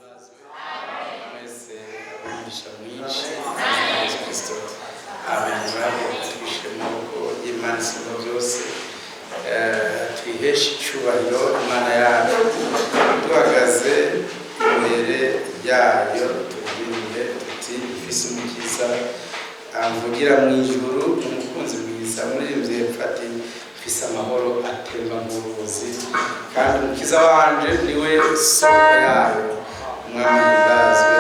himbazwe mwese abigisha mwinshi Yesu Kristo abenduraho twishemo ko Imana isumba byose twihesha icyubahiro Imana yacu duhagaze imbere yayo tubwire tuti ifise umukiza avugira mu ijuru umukunzi mwiza muririmbye mfati ifise amahoro atemba nk'uruzi kandi umukiza wanje niwe soko yayo umwami himbazwe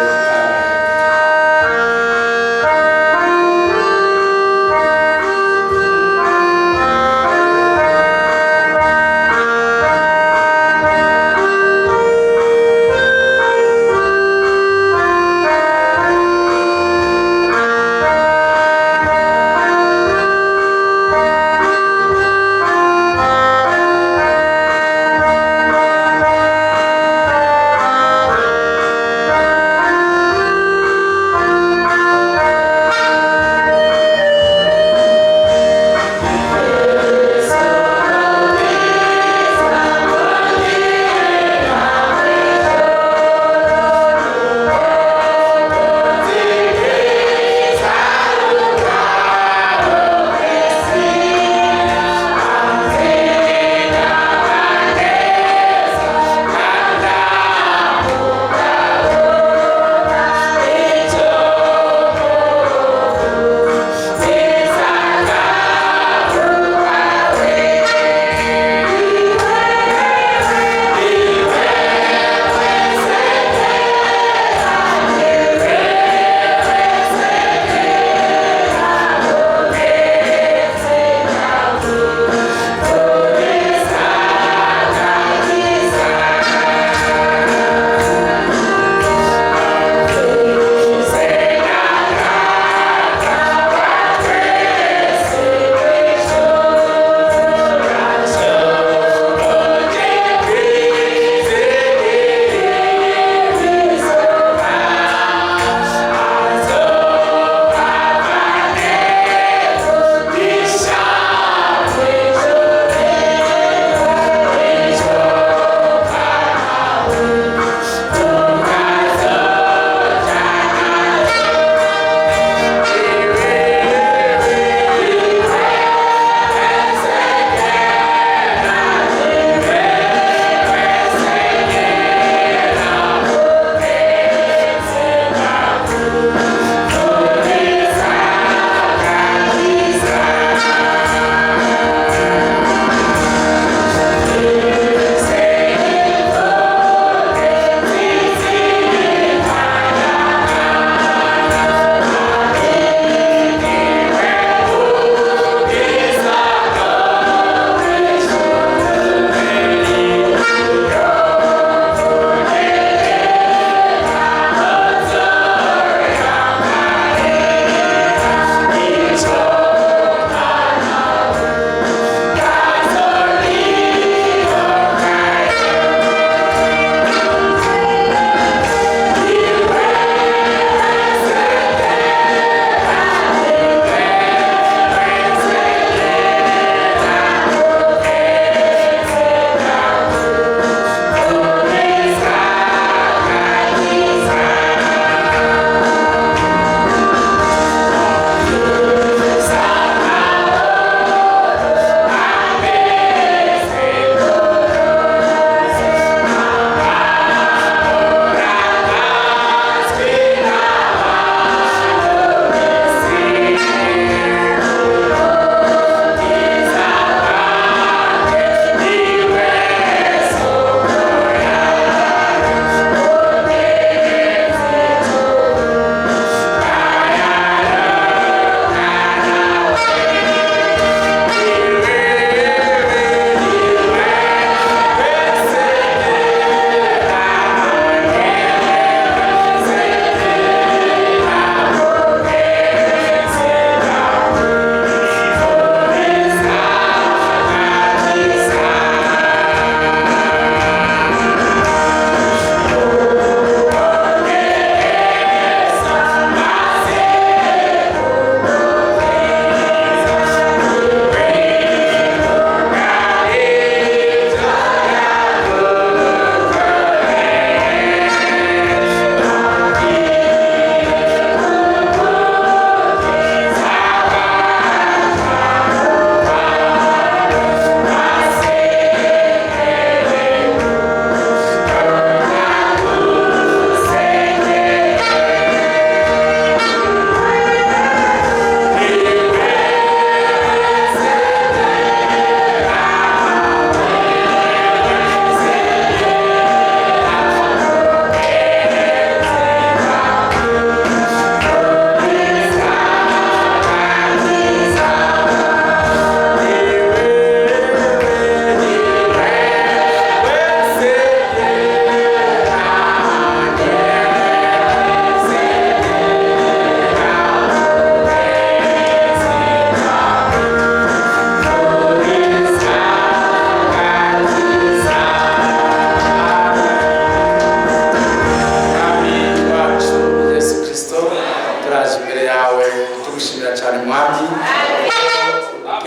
yawe tugushimira cyane mwami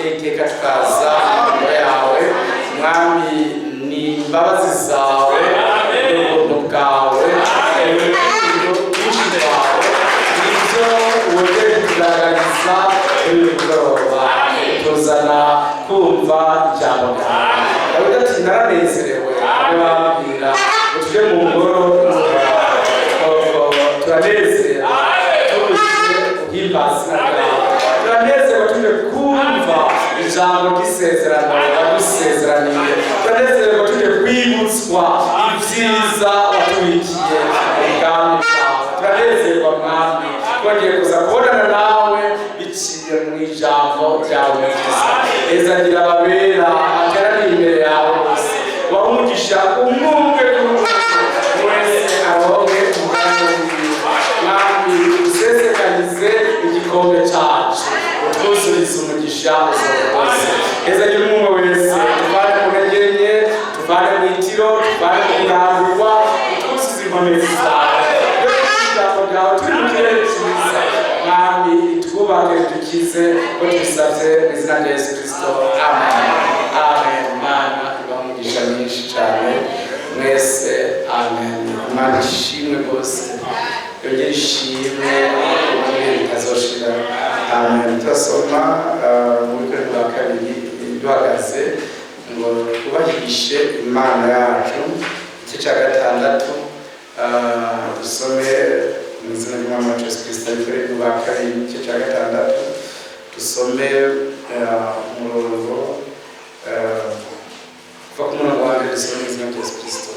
iteka tukaza imbere yawe mwami ni imbabazi zawe n'ubuntu bwawe n'ubwinshi bwawe nibyo wongeye kugaragariza kuri uyu mugoroba tuzana kumva ijambo ryawe dawidi ati naranezerewe abe bambwira ngo tujye mu ngoro turanezera tuje guhimbaza turanezerwa tuje kumva ijambo ry'isezerano badusezeraniye turanezerwa tuje kwibutswa ibyiza watubikiye ubwami bwawe turanezerwa mwami twongeye kuza kubonana nawe biciye mu ijambo ryawe ryiza ezagira ababera ateraniye imbere yawe bose waha umugisha umwumve wese aronke umwanya wiwe mwami usesekanize igikombe cyacu utwuzurize umugisha wose ezagira umwe wese tuvane mu ntege nke tuvane mu itiro tuvane mu kurambirwa utwuzuze inkomezi zawe ijambo ryawe turi mu kirere cyiza mwami twubake dukize ko tubisabye mu izina rya Yesu Kristo amen amen mana ibaha umugisha mwinshi cyane mwese amen imana ishimwe rwose yongere ishimwe ibihe bitazoshira amen turasoma mu bikorwa bwa kabiri duhagaze ngo twubahishe imana yacu igice cya gatandatu dusome mu izina ry'umwami wacu Yesu Kristo ibikorwa bwa kabiri igice cya gatandatu dusome umurongo kuva ku murongo wa mbere dusome mu izina rya Yesu Kristo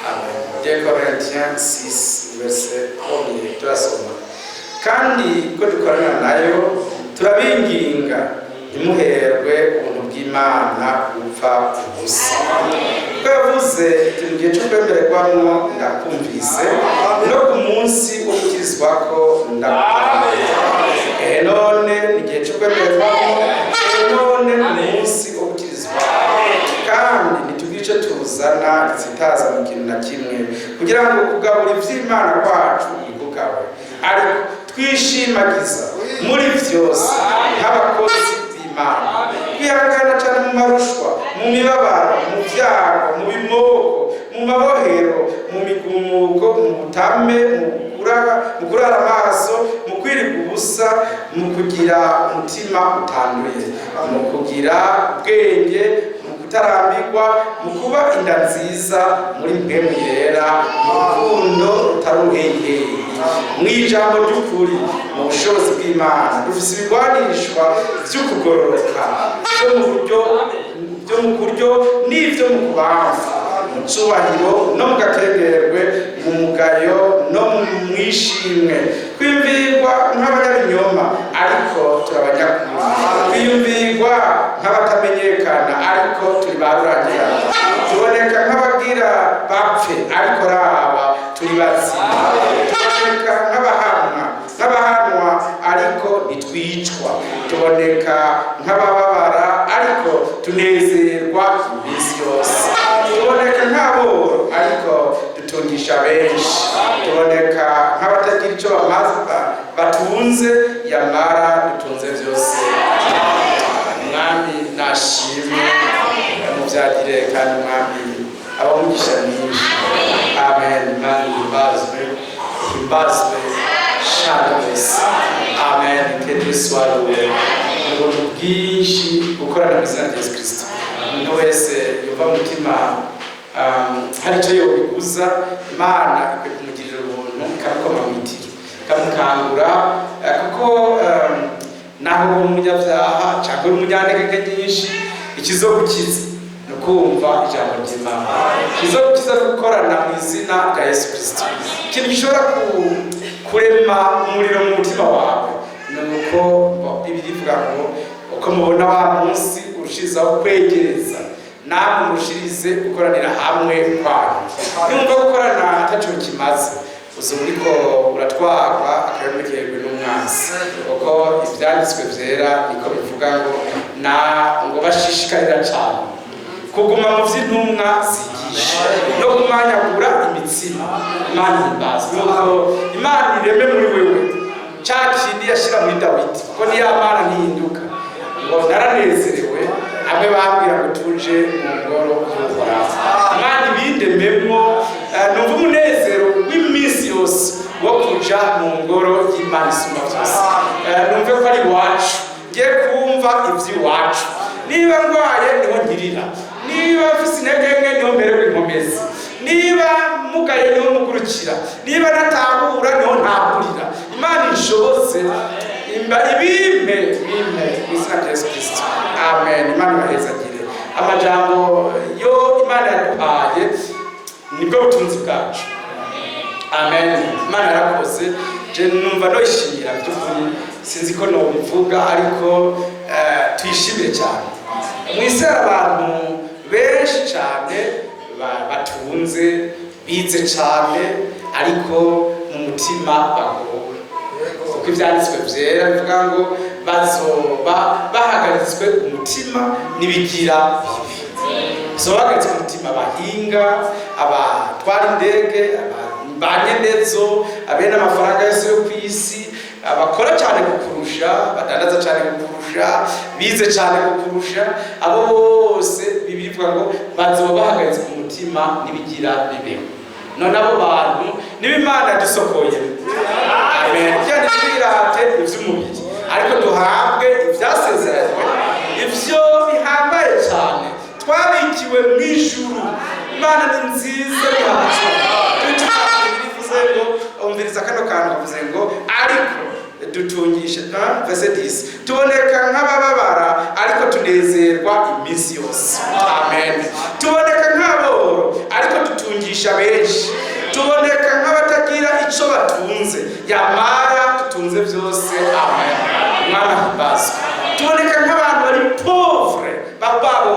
amen. 2 Corinthiens 6 verset 1 turasoma kandi ko dukorana nayo turabinginga ntimuherwe ubuntu bw'Imana gupfa ubusa ko yavuze mu gihe cyo kwemererwamo ndakumvise no ku munsi wo gukirizwako ndakumvise none igihe cyo kwemererwamo none ku munsi wo gukirizwako kandi ntitugire icyo tuzana zitaza mu kintu na kimwe kugira ngo kugabura iby'Imana kwacu ikugawe ariko twishimagiza muri byose nk'abakozi b'Imana kwihangana cyane mu marushwa mu mibabaro mu byago mu bimoko mu mabohero mu migumuko mu butame mu kurara amaso mu kwirirwa ubusa mu kugira umutima utanduye mu kugira ubwenge kutarambirwa mu kuba inda nziza muri mpemu yera mu rukundo rutaruhengeye mu ijambo ry'ukuri mu bushobozi bw'Imana dufise ibigwanishwa vy'ukugororoka byo mu kuryo n'ivyo mu kubamfu mu cubahiro no mu gakengerwe mu mugayo no mu mwishimwe kwiyumvirwa nk'abanyabinyoma ariko turabanyakuri kwiyumvirwa nk'abatamenyekana ariko turi barurangira tuboneka nk'abagira bapfe ariko raba turi bazima tuboneka nk'abahanwa ariko ntitwicwa tuboneka nk'abababara ariko tunezerwa iminsi yose tuboneka nk'aboro ariko dutungisha benshi tuboneka nk'abatagira icyo batunze yamara dutunze byose mwami nashimwe mubyagire kandi mwami abamugisha myinshi amen imana himbazwe shana wese amen kediswaruwe ubuntu bwinshi gukorana mu izina rya Yesu Kristo umuntu wese yumva umutima hari icyo yobiguza Imana ikwiye kumugirira ubuntu ikamukoma mu itiro ikamukangura kuko naho uri umunyabyaha cyangwa uri umunyantege nyinshi ikizogukiza ni ukumva ijambo ry'Imana ikizogukiza gukorana mu izina rya Yesu Kristo ikintu gishobora kurema umuriro mu mutima wawe ni uko Bibiliya ivuga ngo uko mubona wa munsi urushizaho kwegereza namwe murushirize gukoranira hamwe kwanyu nimba gukorana ataco kimaze uzumva uriko uratwarwa akayomekerwe n'umwansi kuko ivyanditswe vyera niko bivuga ngo bashishikarira cyane kuguma mu vy'intumwa zigisha no kumanyagura imitsima Imana imbazwe nuko Imana ireme muri wewe cya kindi yashira muri Dawidi kuko niyo Mana ntihinduka ngo naranezerewe hamwe bambwira ngo tuje mu ngoro y'Uhoraho. Imana ibindememwo numva umunezero w'iminsi yose wo kuja mu ngoro y'Imana Isumba Byose. Numve ko ari iwacu, ngiye kumva ivy'iwacu. Niba ndwaye niho ngirira, niba mfise intege nke niho mberewe inkomezi, niba mugaye niho mugurukira, niba natahura niho ntahurira. Imana ishobotse ibimpe izina rya Yesu Kristo. Amen. Imana ibahezagire. Amajambo yo Imana yaduhaye nibwo butunzi bwacu. Amen. Imana yarakoze. Je numva no ishimira by'ukuri, sinzi ko no bivuga ariko tuyishimire cyane. Mwise abantu benshi cyane batunze bize cyane ariko mu mutima bagowe. Kuko ibyanditswe byera bivuga ngo bazoba bahagaritswe umutima n'ibigira bibi. Bahagaritse umutima abahinga, abatwara indege, abanyendezo, abene amafaranga yose yo ku isi, abakora cyane kukurusha, badandaza cyane kukurusha, bize cyane kukurusha, abo bose bibivuga ngo bazoba bahagaritse umutima n'ibigira bibi. None abo bantu niba Imana yadusokoye. Amen. Byane twirate iby'umubiri ariko duhabwe ibyasezeranywe, ibyo bihambaye cyane twabikiwe mu ijuru. Imana ni nziza yacu. Tuvuze ngo umviriza kano kantu bavuze ngo ariko dutungisha verse 10 tuboneka nk'abababara ariko tunezerwa iminsi yose. Amen. Tuboneka nk'aboro ariko dutungisha benshi, tuboneka nk'abatagira icyo batunze yamara dutunze byose. Amen. Mwana hibazwe. Tuboneka nk'abantu bari pauvre bababo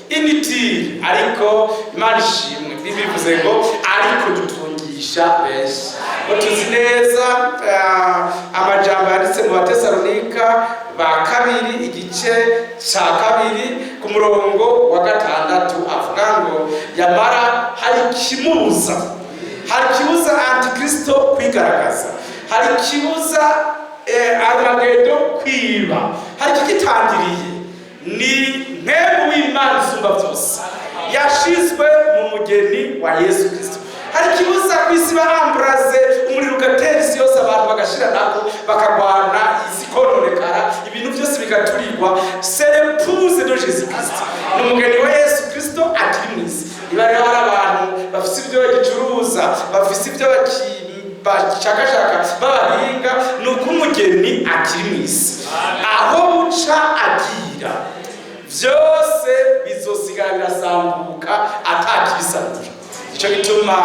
initiri ariko Imana ishimwe. Bivuze ngo ariko dutungisha benshi. Tuzi neza amajambo yanditse mu Batesalonika ba kabiri igice cya 2 ku murongo wa 6 avuga ngo yamara hari kimubuza, hari kibuza antikristo kwigaragaza, hari kibuza Armagedo kwiba, hari kigitangiriye ni ntemu w'Imana Isumba Byose yashizwe mu mugeni wa Yesu Kristo. Hari kibuza kwisi bahambraze umuriro ugatera isi yose, abantu bagashira nako bakagwana izikononekara, ibintu byose bigaturirwa. C'est l'épouse de Jésus Christ, n'umugeni wa Yesu Kristo akiri mwisi. Niba rero hari abantu bafise ibyo bagicuruza, bafise ibyo bashakashaka babahinga, nuko umugeni akiri mwisi. Aho buca agira byose bizosigara birasambuka atakibisanura. Icyo bituma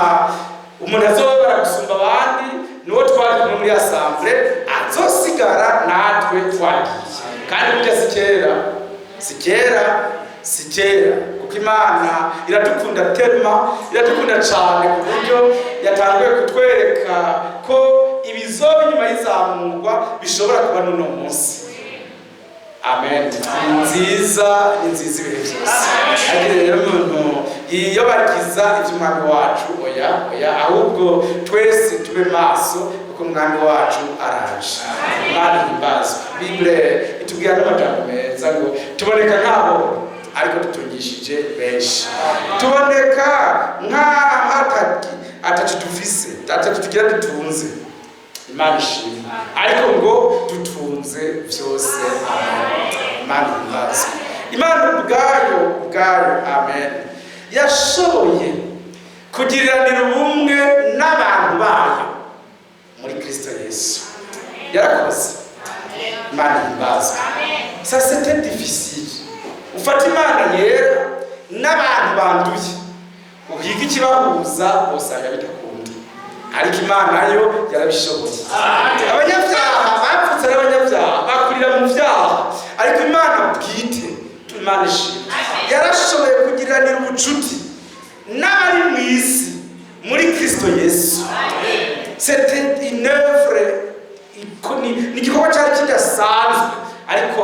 umuntu azobara gusumba abandi nuwo twari muri assemble azosigara natwe twagiye. Kandi burya sikera kuko Imana iradukunda tema, iradukunda cyane ku buryo yatangiye kutwereka ko ibizoba inyuma y'izamurwa bishobora kuba n'uno munsi. Amen. Nziza ibihe byose. Rero umuntu iyo bakiza iby'umwami wacu oya ahubwo twese tube maso kuko umwami wacu araje. Imana imbazwe. Bible itubwira n'amajambo meza ngo tuboneka nk'abo ariko dutungishije benshi, tuboneka atatu dufise, atatu tugira dutunze. Imana ishimwe ariko ngo dutunze byose. Imana imbazwe. Imana ubwayo amen yashoboye kugiriranira ubumwe n'abantu bayo muri Kristo Yesu. Yarakoze. Imana imbazwe. Ça c'était difficile. Ufata Imana yera n'abantu banduye uhiga ikibahuza usanga bitakunda, ariko Imana yo yarabishoboye. Abanyabyaha bapfutse n'abanyabyaha bakurira mu byaha, ariko Imana bwite Imana ishimwe yarashoboye kugiranira ubucuti n'abari mu isi muri Kristo Yesu. C'était une œuvre ni igikorwa cyari kidasanzwe, ariko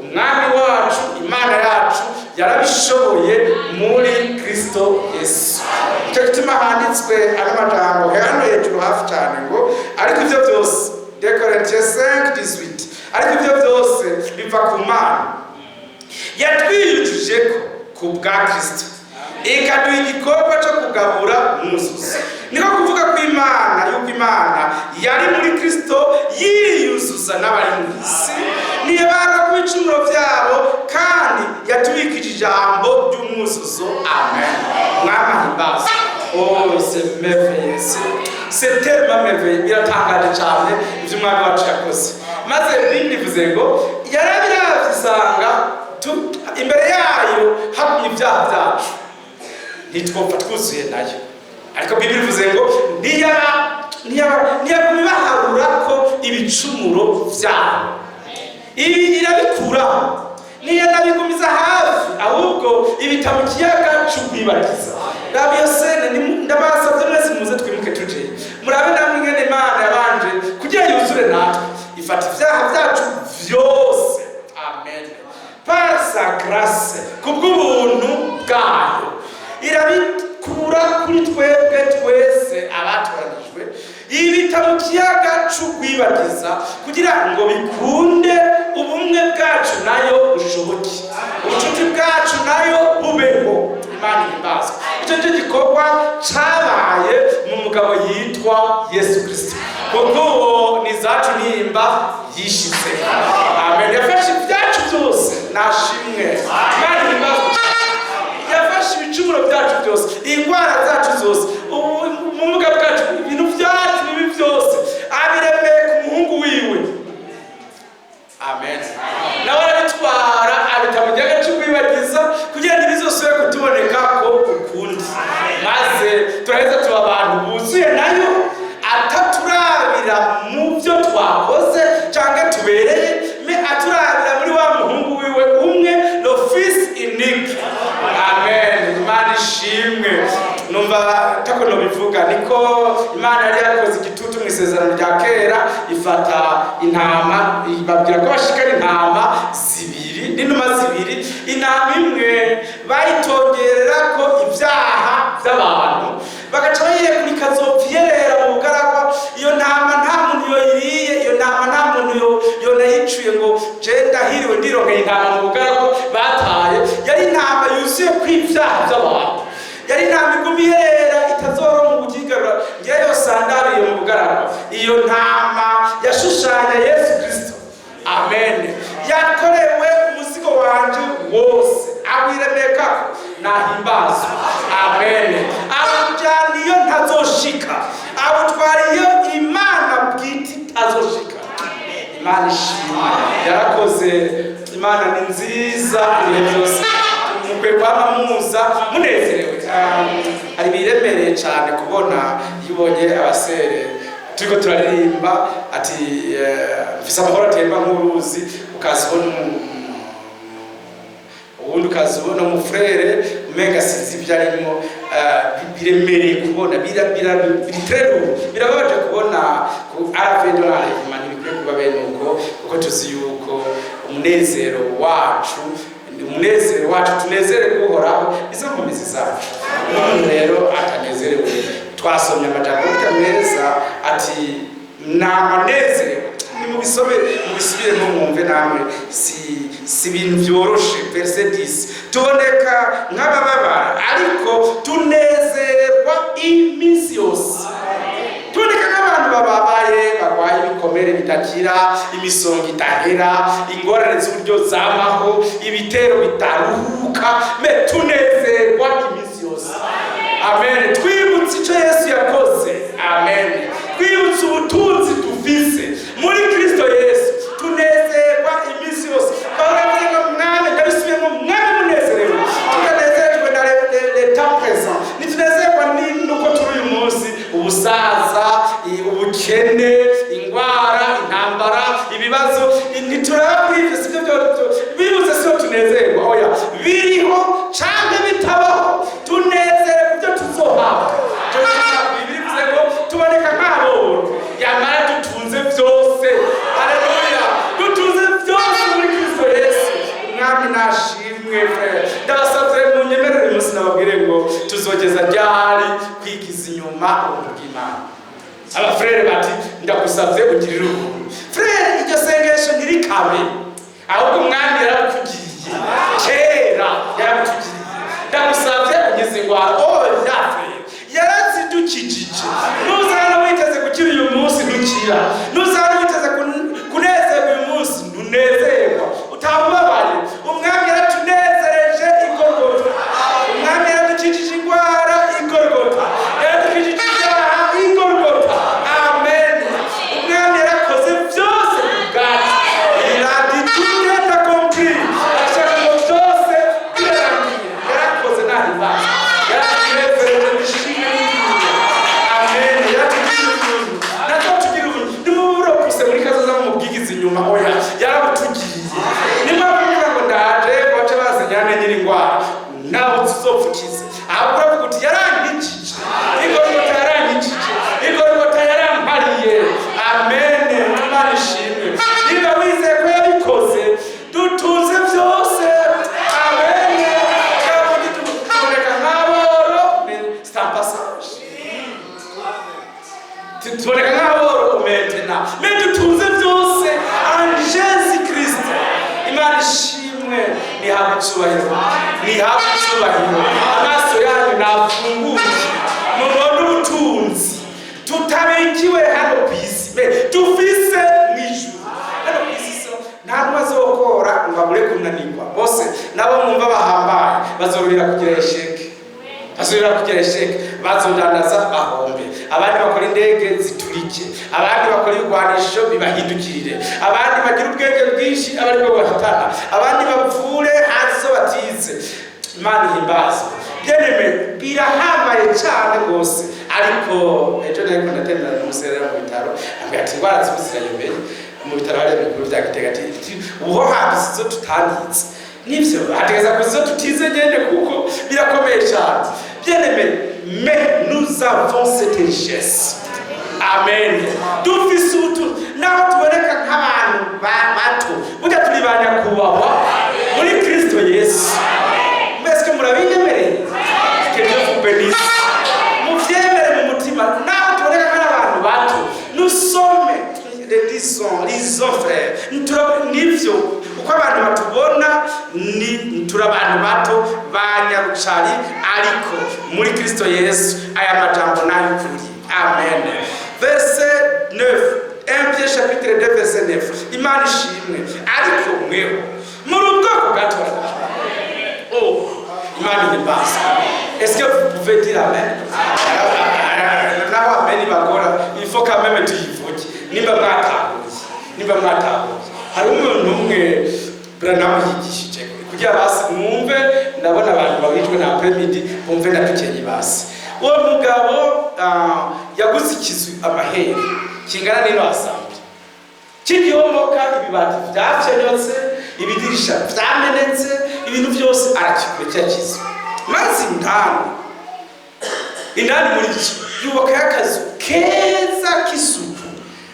umwami wacu Imana yacu yarabishoboye muri Kristo Yesu. Icyo gituma handitswe amajambo hano hejuru hafi cyane ngo ariko ibyo byose 2 Corinthiens 5:18. Ariko ibyo byose biva ku Mana yatwiyujuje ku bwa Kristo ikaduha igikorwa cyo kugabura umwuzuzo. Niko kuvuga ko Imana yuko Imana yari muri Kristo yiyuzuza n'abari mu isi ntiyabara ku bicumuro byabo kandi yatubikije ijambo ry'umwuzuzo. Amen. Mwama himbaza. Oh, c'est merveilleux. C'est tellement merveilleux. Biratangaje cyane ibyo Umwami wacu yakoze. Maze Bibiliya ivuze ngo yarabiravye imbere yayo hamwe ibyaha byacu ntitwopfa twuzuye nayo. Ariko Bibiliya ivuze ngo ntiyabibaharura ko ibicumuro byabo. Ibi irabikuraho ntiyanabigumiza hafi ahubwo ibita mu kiyaga cy'ukwibagiza. Rabiyo sene ndabasabye mwese muze twimuke tuje murabe namwe ingene Imana yabanje kugira yuzure natwe ifata ibyaha byacu byose. Amen. Par sa grâce kubw'ubuntu bwayo irabikura kuri twebwe twese abatoranijwe ibita mu kiyaga cy'ukwibagiza kugira ngo bikunde ubumwe bwacu nayo bushoboke ubucuti bwacu nayo bubeho. Imana imbazwe. Icyo cyo gikorwa cyabaye mu mugabo yitwa Yesu Kristo kuko ni zacu nimba yishize. Amen. Yafashe ibyacu byose nashimwe. Imana imbazwe. Yafashe ibicumuro byacu byose indwara zacu zose ubumuga bwacu ibintu byacu bibi byose abiremeye ku muhungu wiwe. Amen. Nawe arabitwara abita mu gihe cy'ukwibagiza kugira ngo bizosubire kutuboneka ko ukundi maze turaheza tuba abantu buzuye nayo ataturabira mu byo twakoze cyangwa tubereye me aturabira muri wa muhungu wiwe umwe le fils unique. Amen. Imana ishimwe. Numva tako no bivuga niko Imana yari yakoze igitutu mu isezerano rya kera ifata intama ibabwira ko bashikana intama zibiri n'inuma zibiri. Intama imwe bayitongerera ko ibyaha by'abantu bagaca bayireka ikazopfiyerera mu bugaragwa. Iyo ntama nta muntu yoyiriye, iyo ntama nta muntu yonayicuye ngo je ndahiriwe ndironkeye intama mu bugaragwa bataye. Yari intama yuzuye kw'ibyaha by'abantu. Yari intama igumiyerera itazoro mu bugigarura ngeyo sandariye mu bugaragwa. Iyo ntama yashushanya Yesu Kristo. Amen. Yakorewe umuzigo wanje wose awiremeka nahimbazwa. Amen. Awujaniyo ntazoshika awutwariyo Imana bwiti azoshika. Imana ishimwe. Yarakoze. Imana ni nziza ibihe byose. Mukwiye kwama muza munezerewe. Hari biremereye cyane kubona yibonye abasere turiko turaririmba ati mfise amahoro atemba nk'uruzi ukazibona ubundi ukazibona umufrere umenga sinzi ibyarimo biremereye kubona birababaje kubona ku arafedora Imana ibikwiye kuba bene uko tuzi yuko umunezero wacu tunezere guhoraho izo nkomezi zacu. None rero atanezerewe twasomye amajambo meza ati nanezerewe. Mubisubire no mwumve namwe si ibintu byoroshe. Verse 10 tuboneka nk'abababara ariko tunezerwa iminsi yose. Tuboneka nk'abantu bababaye barwaye ibikomere bitakira, imisonga itahera, ingorane z'uburyo zamaho, ibitero bitaruhuka, me tunezerwa iminsi yose. Amen. Twibutse icyo Yesu yakoze. Amen. Twibutse ubutunzi dufise muri Kristo Yesu tunezerwa iminsi yose. Baravuga ngo mwami ndabisubiye ngo mwami munezerewe. Tukanezerwa na l'état présent. Nitunezerwa nuko turi uyu munsi ubusaza, ubukene, ingwara, intambara, ibibazo ntiturabwiriza sibyo byo bibuze sio tunezerwa. Oya biriho cyangwa bitabaho tunezerwa ibyo tuzohabwa. Bibiri bivuze ngo tuboneka nk'abo yamara dutunze byose. Haleluya. Dutunze byose muri Kristo Yesu. Mwami nashimwe. Ndabasabye mu nyemerere umunsi nababwire ngo tuzogeza ryari kwigiza inyuma ubuntu bw'Imana. Abafrere bati ndagusabye ugirire ubuntu. ntibihabe, ahubwo umwami yarabitugiriye kera, yarabitugiriye. Ndagusabye ugize ingwara yarazidukijije. Nuzana witeze gukira uyu munsi ntukira, nuzana witeze kunezerwa uyu munsi ntunezerwa, utamubabaye. Umwami yaratunezereje igorogota, umwami yaradukijije ingwara igorogota, yaradukijije ibyaha igorogota. Amen. Umwami yarakoze byose bwacu, iraditugeta kompli, ashaka ngo byose birarangiye. Yarakoze ntahi basi, yaratunezereje bishimye. Amen. Yaratugiriye natwe tugira ubuntu. Nimuburo kuse muri kazoza mu bwigizi inyuma oya, yarabutugiriye. Nimuvuga ngo ndaje bace bazanyane nyiri ingwara nawe uzopfukize, ahubwo uravuga uti yarankijije, igorogota yarankijije, igorogota yarampariye. Amen. Imana ishimwe. Niba wizeye ko yabikoze, dutunze byose. Amen. Kandi tuboneka nk'aboro, c'est un passage. Tuboneka nk'aboro maintenant, mais dutunze byose en Jésus Christ. Imana ishimwe. Nihabwe icyubahiro, nihabwe icyubahiro. Amaso yanyu nafunguye mubone ubutunzi tutabikiwe hano ku isi, tufise mu ijuru. Hano ku isi nta n'ubazokora ngo abure kunanirwa. Bose nabo mwumva bahambaye bazororera kugira esheke, bazororera kugira esheke, bazondandaza bahombe. Abandi bakora indege ziturike, abandi bakora ibigwanisho bibahindukirire, abandi bagira ubwenge bwinshi abari bwo bahatana, abandi bavure hanze zo batize. Imana ihimbaza. Byeneme birahambaye cyane rwose. Ariko ejo nariko ndatembera n'umuserera mu bitaro, ambwira ati ingwara zibuzirayobeye mu bitaro hari ibikuru bya Gitega, ati uho handitse izo tutanditse n'ivyo hategeza ko izo tutize nyene kuko birakomeye cyane. Byeneme, mais nous avons cette richesse. Amen. Dufise ubutunzi naho tuboneka nk'abantu bato, burya turi ba nyakubahwa muri Kristo Yesu. Mbese murabinyemereye? Que Dieu vous bénisse. Muvyemere mu mutima naho tuboneka nk'abantu bato. Nous sommes les frères. Nivyo uko abantu batubona ni turi abantu bato banyarucari, ariko muri Kristo Yesu aya majambo n'ay'ukuri. Amen. Verset 9, 1 Pierre chapitre 2 verset 9. Imana ishimwe. Ariko mweho muri ubwoko gato. Imana ihimbaza. Est-ce que vous pouvez dire amen? Naho amen bagora, il faut quand même tuyivuge. Nimba mwatahuye. Hari umuntu umwe Branham yigishije kugira basi mwumve, ndabona abantu babijwe na après-midi bumve natukenye basi. Uwo mugabo yaguze ikizu amaheri kingana n'ino asambye, kigihomoka, ibibati byafyenyotse, ibidirisha byamenetse, ibintu byose arakikura kizu. Maze indani muri cyo yubaka y'akazu keza k'isuku,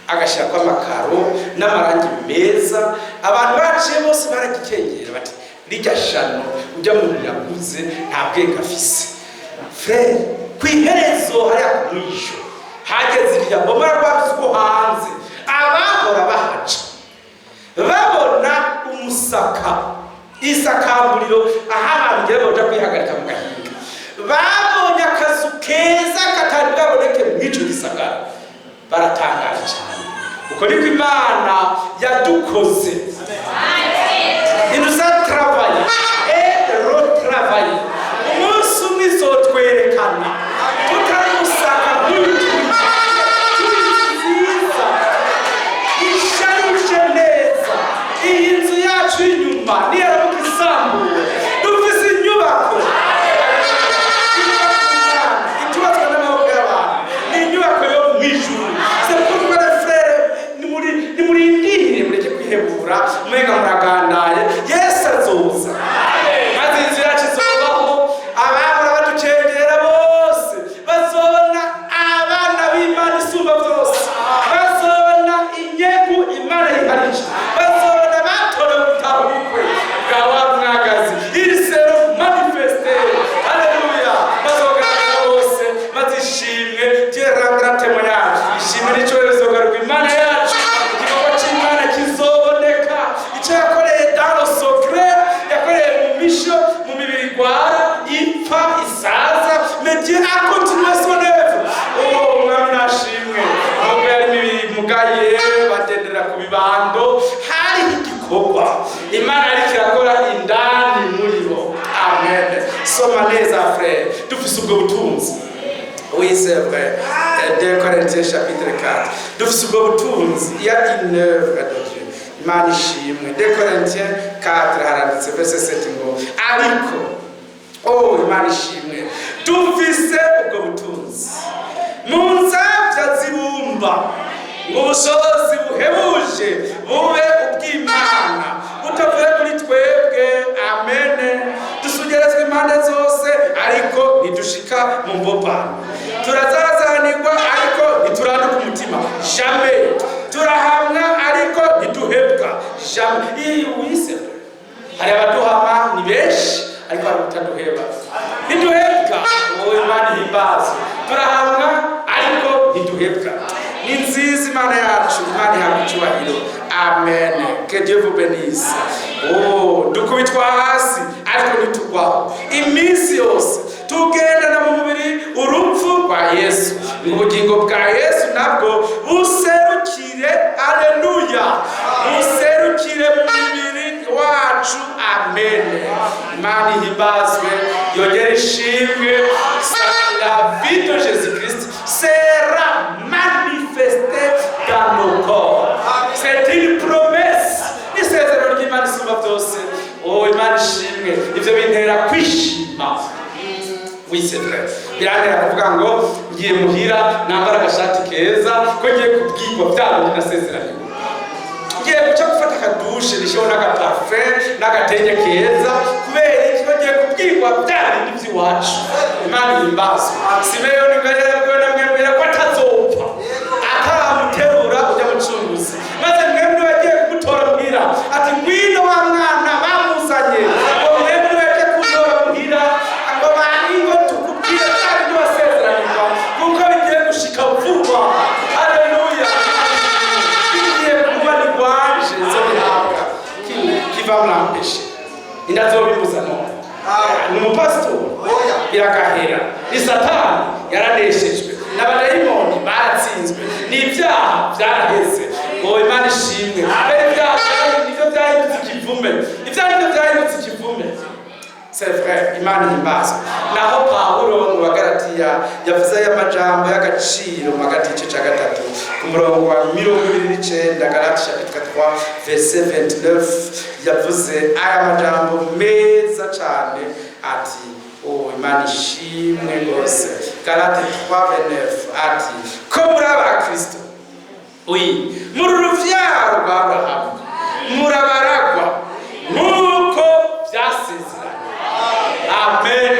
agashira kwa makaro n'amarangi meza. Abantu baciye bose baragikengera bati rijya shano ujya mu yaguze nta bwenge afise. Frère, kwiherezo hariya ku mwisho hageze irya bomara rwabisuko hanze, abahora bahaca babona umusaka, isakamburiro aho abantu ngira boja kwihagarika mu gahinga, babonye akazu keza katari bwaboneke mw'ico gisagara, baratangaje cyane. Uko niko Imana yadukoze. Il nous a travaillé et retravaillé. Umunsi umwe izotwerekana tutamusaka nk'ibituri, nziza isharije neza. Iyi nzu yacu inyuma niyaramuka isambuwe, dufise inyubako itubatswe n'amaboko y'abantu, ni inyubako yo mw'ijuru. Nimurindire mureke kwihebura mwenga muragandaye, Yesu azoza. Maze inzu yacu izobaho, abahora baducengera bose bazona abana b'Imana isumba byose, bazona inyegu Imana yiharije, bazona batorewe gutaha ubukwe bwa wa mwagazi. Il sera manifesté. Alléluia. Bazogaragara bose bazishimwe. Dieu rendra témoignage. Ishimwe n'icyorezo garuka Imana yacu. Imana ariko irakora indani muri bo. Amen. Soma neza frère, dufise ubwo butunzi. Oui, c'est vrai. 2 Corinthiens chapitre 4. Dufise ubwo butunzi. Il y a une œuvre de Dieu. Imana ishimwe. 2 Corinthiens 4 haranditse verset 7 ngo ariko Imana ishimwe dufise ubwo butunzi mu nzavya zibumba ngo ubushobozi buhebuje bube ubw'Imana butavuye kuri twebwe. Amen. Dusugerezwa impande zose ariko ntidushika mu mbopano, turazazanirwa ariko ntituranduka umutima jamais, turahamwa ariko ntiduhebwa jamais. Wise hari abaduhama ni benshi ariko abataduheba ntiduhebwa. Imana ihimbaza, turahamwa ariko ntiduhebwa. Ni nziza Imana yacu, Imana ihabwa icyubahiro. Amen. Que Dieu vous bénisse. Dukubitwa hasi ariko ntitugwaho iminsi yose, tugendana mu mubiri urupfu rwa Yesu, ubugingo bwa Yesu nabwo buserukire. Haleluya. Buserukire mu mubiri wacu. Amen. Imana ihimbazwe, yongere ishimwe. La vie de Jésus-Christ sera manifestée dans nos corps. C'est une promesse. Isezerano ry'Imana isumba byose. Imana ishimwe. Ibyo bintera kwishima. Oui, c'est vrai. Birantera kuvuga ngo ngiye muhira nambara agashati keza ko ngiye kubwirwa byabo nasezeranye. Ngiye guca gufata akadushe nisheho n'agaparfe n'agatenge keza kubera iki ngiye kubwirwa byabo by'iwacu. Imana ihimbaza. Simeyoni bwarabwo namwemera ko atazopfa atamuterura ujya mucunguzi, maze mwemwe bagiye kumutora muhira ati ngwino wa mwana bamuzanye ngo mwemwe bagiye kumutora muhira ngo baringo tukubwire kandi wasezeranywa kuko bigiye gushika vuba. Haleluya. Bigiye kuba ni gwanje zo bihabwa kiva mlambeshe indazobibuza none ni umupasitori biragahera. Ni Satani yaraneshejwe n'abadayimoni baratsinzwe n'ibyaha byaraheze. Imana ishimwe. Nivyo byahindutse ikivume. Nivyo byahindutse ikivume. C'est vrai. Imana ihimbaza. Naho Pawulo mu Bagalatiya yavuze y'amajambo y'agaciro mu Gatice ca 3 ku murongo wa 29, Galatia chapitre 3 verset 29, yavuze aya majambo meza cyane ati Imana ishimwe rwose. Galate 3:29 ati ko muri abakristo muri uruvyaro rwa Abrahamu murabaragwa nk'uko byasezeranye. Amen.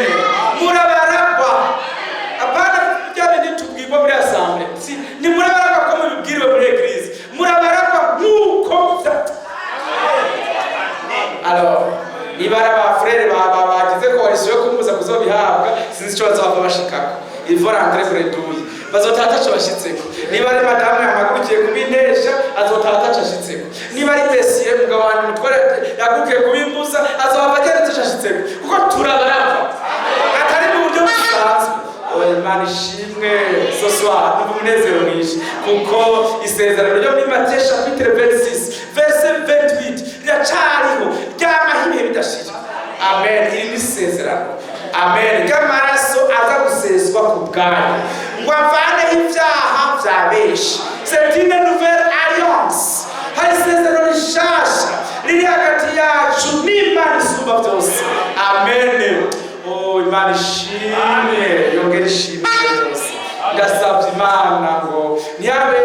Murabaragwa. Apana bya bindi tubwirwa muri assemblée. Ni murabaragwa ko mubibwiriwe muri eglise. Murabaragwa nk'uko alors ibara ba frère bagize ko warishoye kumuza kuzobihabwa sinzi icyo bazava bashikako. Il faut rentrer pour douille. Bazotata cyo bashitseko. Niba ari madamu yamagukiye kubinesha azotata cyashitseko. Niba ari Mesiye mugabo wanyu mutware yagukiye kubimbuza azova agenda cyashitseko. Kuko turabarava. Atari mu buryo busanzwe. Imana ishimwe ce soir n'umunezero mwinshi kuko isezerano ryo muri Matthieu chapitre 26 verset 28 ryacariho ry'amahime bidashira. Amen. Iri ni isezerano. Amen. Kamaraso aza guseswa ku bwanyu ngo avaneho ibyaha bya benshi. C'est une nouvelle alliance. Hari isezerano rishasha riri hagati yacu n'Imana isumba byose. Amen. Imana ishimwe, yongere ishimwe byose. Ndasabye Imana ngo ntihabe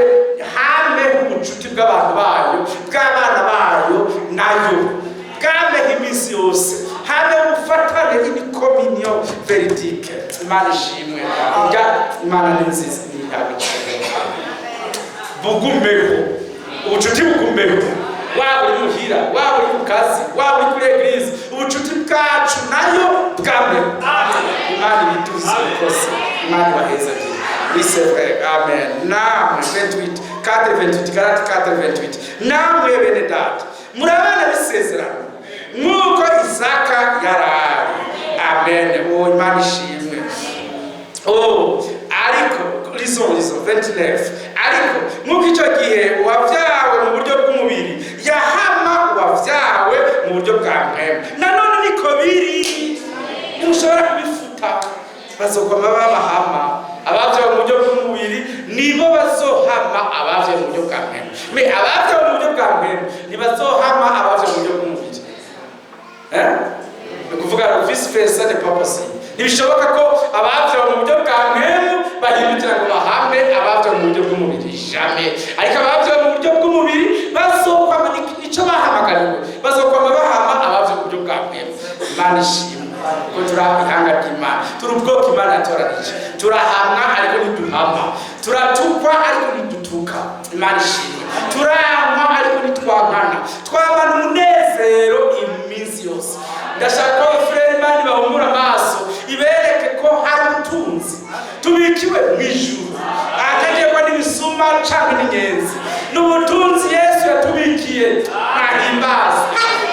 ubucuti bw'abantu bayo bw'abana bayo nayo bwameho iminsi yose. Habe ufatane y'ibikominyo veridike. Imana ishimwe. Imana ni nziza ntihabe bugumeho ubucuti bugumeho. Waba uri muhira, waba uri ku kazi, waba uri kuri eglise, ubucuti bwacu nayo bwameho. Imana ibituze rwose. Imana ibaheza cyane. Oui, c'est vrai. Amen. Namwe 28 4:28 4:28 namwe bene data murabana bisezerano nk'uko Isaka yarari. Amen. Imana ishimwe. Ariko lisons 29 ariko nk'uko icyo gihe wavyawe mu buryo bw'umubiri yahama wavyawe buryo bwa mpemu. Nanone niko biri, ntushobora kubifuta. Bazokwama babahama abavye mu buryo bw'umubiri, nibo bazohama abavye mu buryo bwa mpemu. Me abavye mu buryo bwa mpemu ntibazohama abavye mu buryo bw'umubiri. Ni kuvuga vice versa de purpose. Ntibishoboka ko abavye mu buryo bwa mpemu bahindukira ngo bahame abavye mu buryo bw'umubiri. Jamais. Ariko abavye mu buryo bw'umubiri bazokwama nico bahamagariwe, bazokwama bahama abavye mu buryo bwa mpemu. Imana ishimwe ko turahanga ry'Imana, turi ubwoko Imana yatoranije, turahamwa ariko ntiduhama, turatukwa ariko ntidutuka. Imana ishimwe. Turahama ariko ntitwankana, twabana umunezero iminsi yose. Ndashaka ko frere Imana bahumura amaso, ibereke ko hari ubutunzi tubikiwe mu ijuru, atagiye n'ibisuma canke n'inyenzi. N'ubutunzi Yesu yatubikiye nahimbaza,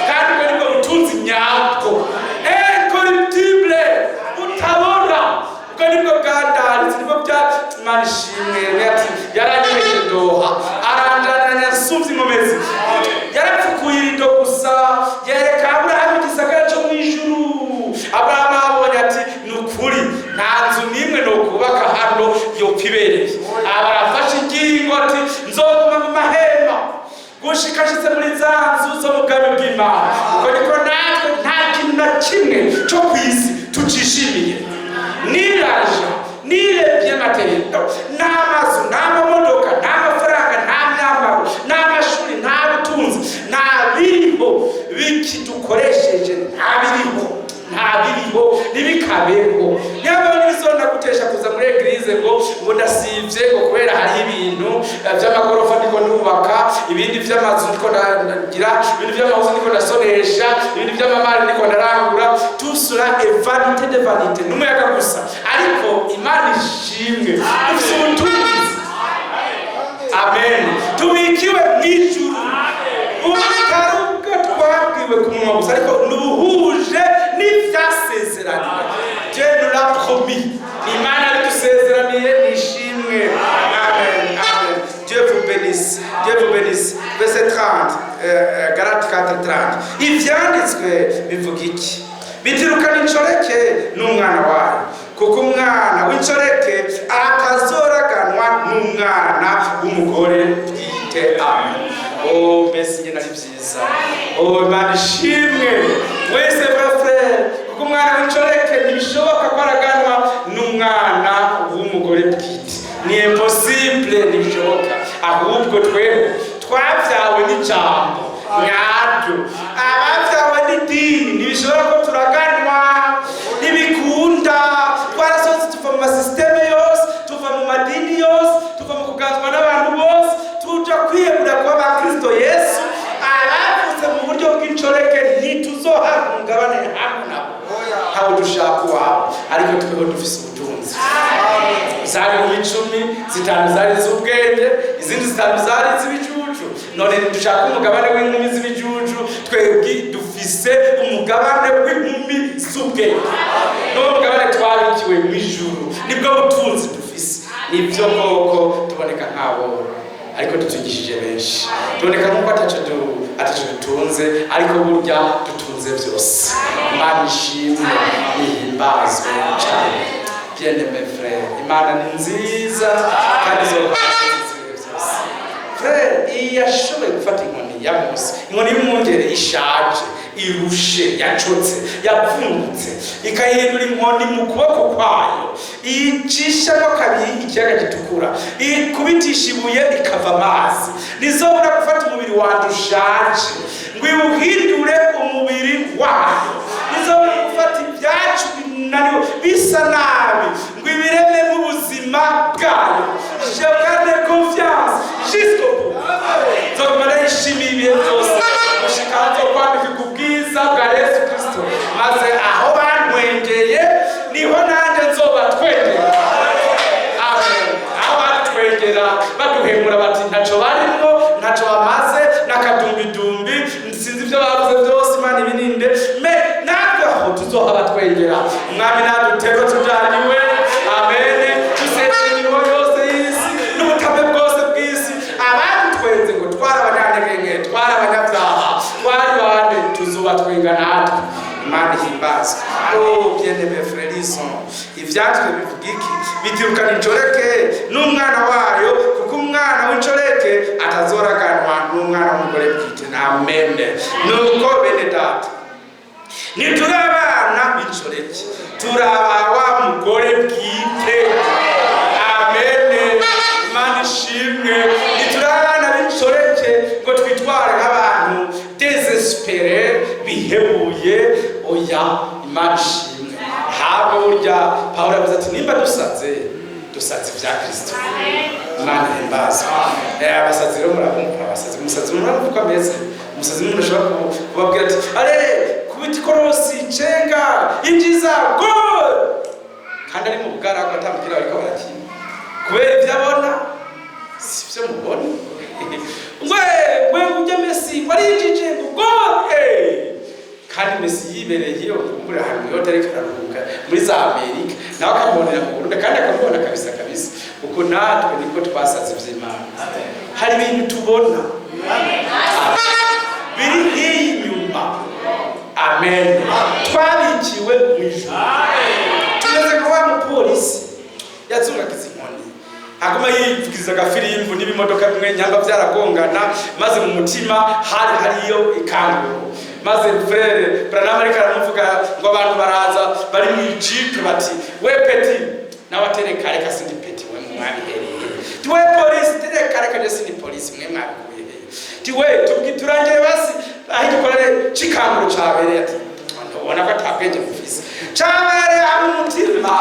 kandi ubwo nibwo butunzi nyabwo, incorruptible, butabora. Ubwo nibwo bwandaritse, nibwo bya Imana ishimwe. Yaranyemeje ndoha, aranjana nsumvye inkomezi, yarapfukuye irido gusa, yereka Aburahamu igisagara cyo mu ijuru. Aburahamu abonye ati nukuri nta nzu nimwe no kubaka hano yopibereye. Abarafashe ingingo ati nzoguma mu mahema gushika ashitse muri za nzu zo mu bwami bw'Imana. Ubwo niko natwe nta kintu na kimwe cyo kw'isi tucishimiye, niraja nirebye materito, n'amazu, n'amamodoka, n'amafaranga, nta myambaro, n'amashuri, nta butunzi, nta biriho bikidukoresheje, nta biriho ntibikabeho. Nyabona bizona gutesha kuza muri eglise ngo ndasivye ngo kubera hari ibintu by'amagorofa ndiko ndubaka, ibindi by'amazu ndiko ndagira, ibindi by'amazu ndiko ndasonesha, ibindi by'amamari ndiko ndarangura. Tusura vanité de vanité, n'umuyaga gusa. Ariko Imana ishimwe ufite ubutunzi. Amen. Tubikiwe mw'ijuru, ubutaruka twabwiwe ku munwa gusa, ariko nuhuje n'ivyasezeraniwe. Dieu nous l'a promis. Imana yadusezeraniye, nishimwe. Amen. Amen. Dieu vous bénisse. Dieu vous bénisse. Verset 30, Galates 4:30. Ivyanditswe bivuga iki? Bitirukana incoreke n'umwana wayo, kuko umwana w'incoreke akazoraganwa n'umwana w'umugore bwite. Amen. Oh, mbese njye nari byiza. Oh, Imana ishimwe. Wese frère, kuko umwana w'incoreke ntibishoboka ko araganwa n'umwana w'umugore bwite. Ni impossible, ntibishoboka. Ahubwo tweho twabyawe n'ijambo nyaryo, ababyawe n'idini ntibishobora ko turaganwa, ntibikunda. Twarasohotse tuva mu masisiteme yose, tuva mu madini yose, tuva mu kuganzwa n'abantu bose, tuja kwiyegura kuba ba Kristo Yesu. Abavuze mu buryo bw'incoreke ntituzohahungabane hamwe nabo, ntawe dushaka iwabo, ariko tweho dufise ubutunzi. Zari mu 10, 5 zari z'ubwenge, izindi 5 zari z'ibicucu. None dushaka umugabane w'inkumi z'ibicucu, twebwe dufise umugabane w'inkumi z'ubwenge. N'umugabane twabikiwe mu ijuru, nibwo butunzi dufise. Nibyo koko tuboneka nk'abo, ariko tutugishije benshi. Tuboneka nk'uko ataco dutunze, ariko burya dutunze byose. Imana ishimwe, ihimbazwe cyane. Bien-aimé frère, Imana ni nziza kandi byose. Frère, yashoboye gufata inkoni ya Mose, inkoni y'umwungere ishaje, irushe, yacotse, yapfundutse, ikayihindura inkoni mu kuboko kwayo, icishamo kabiri ikiyaga gitukura, ikubitisha ibuye ikava amazi. Nizobora gufata umubiri wanjye ushaje ngo iwuhindure umubiri wayo. Nizobora gufata ibyacu binaniwe bisa nabi ngo ibireme mu buzima bwayo. Je garde confiance jusqu'au bout. Nzoguma nishimiye ibihe byose mushikazo kwambika ubwiza bwa Yesu Kristo, maze aho bantwengeye niho nanjye nzobatwengera. Amen. Aho batwengera baduhemura bati ntaco barimo, ntaco bamaze, n'akadumbidumbi, sinzi ibyo bavuze byose, Imana ibininde. Me natwe aho tuzohabatwengera. Umwami nadutero tujaniwe. Amen. Tuseze imirimo yose y'isi n'ubutame bwose bw'isi. Abadutwenze ngo twari abanyantege, twari abanyabyaha, twari bande, tuzuba tubatwenga natwe. Imana ihimbazwe. Oh bien-aimés frères et sœurs, ivyatwe bivuga iki? Bitirukana incoreke n'umwana wayo, kuko umwana w'incoreke atazoraganwa n'umwana w'umugore bwite. Amen. Nuko bene data, nituri abana b'incoreke, turaba wa mugore bwite. Amen. Imana ishimwe. Nituri abana b'incoreke ngo twitware nk'abantu desespere, bihebuye. Oya, Imana ishimwe. Haba burya Pawulo yavuze ati nimba dusaze vya Kristo. Imana ihimbaza. Abasazi rero murabumva, abasazi umusazi murabumva uko ameze. Umusazi umuntu ashobora kubabwira ati ale kubita ikorosi cenga injiza gol, kandi ari mu bugaragwa atamupira ariko barakina kubera ibyo abona sivyo mubona. Ngwe ujya Messi warijije gol, kandi Messi yibereye iyo kumbura hantu yo tareka araruhuka muri za Amerika, nawe akamubonera mu Burundi kandi akamubona kabisa uko natwe niko twasaze vy'Imana. Hari ibintu tubona biri inyuma. Amen. Twabikiwe mwijuru. Tumeze kuba mu polisi yazunga kizinkoni, aguma yivugiza gafirimbo n'ibimodoka bimwe nyamba byaragongana, maze mu mutima hariyo ikanguro. Maze frere Branham ariko aramuvuga ngo abantu baraza bari mu jeep bati we peti nawatereka reka sindi peti we mwabihereye, tiwe polisi tereka reka je sindi polisi mwe mwabihereye, tiwe turangiye basi aho dukorere cikanguro cabereye ati ndabona ko atabwenge mufise cabereye amu mutima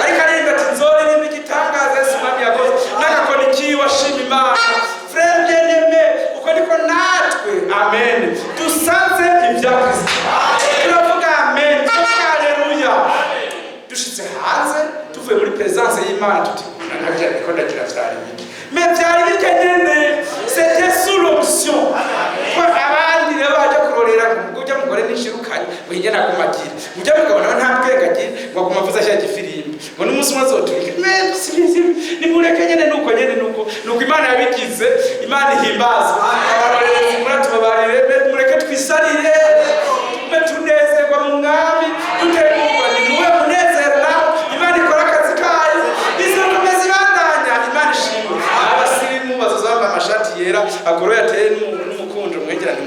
ariko arimba ati nzori nimba igitangaza simami yakoze n'agakoni kiwa shima Imana. Frere bien-aimé, uko niko natwe amen dusanze ibya Kristo. Turavuga amen, tuvuga haleluya. Dushitse hanze tuvuye muri presence y'Imana tuti ntabyo niko ndagira vyari biki, mais byari bikenyene, c'était sous l'option. Kwa abandi rero baje kurorera kujya mugore nishirukanye wigena kumagira ujya mugabona nta bwengagire ngo kumavuza cya gifirimbi ngo n'umunsi mwazoturike, mais ni mureke nyene nuko Imana yabigize. Imana ihimbaza. Abarorerezi muratubabarire, mureke twisarire, tunezerwa mu mwami, dutegurwa ni muwe munezero nawe. Imana ikora akazi kayo, izo nkomezi bandanya. Imana ishimwe. Abasirimu bazozamba amashati yera agoroye ateye n'umukunjo mwegeranye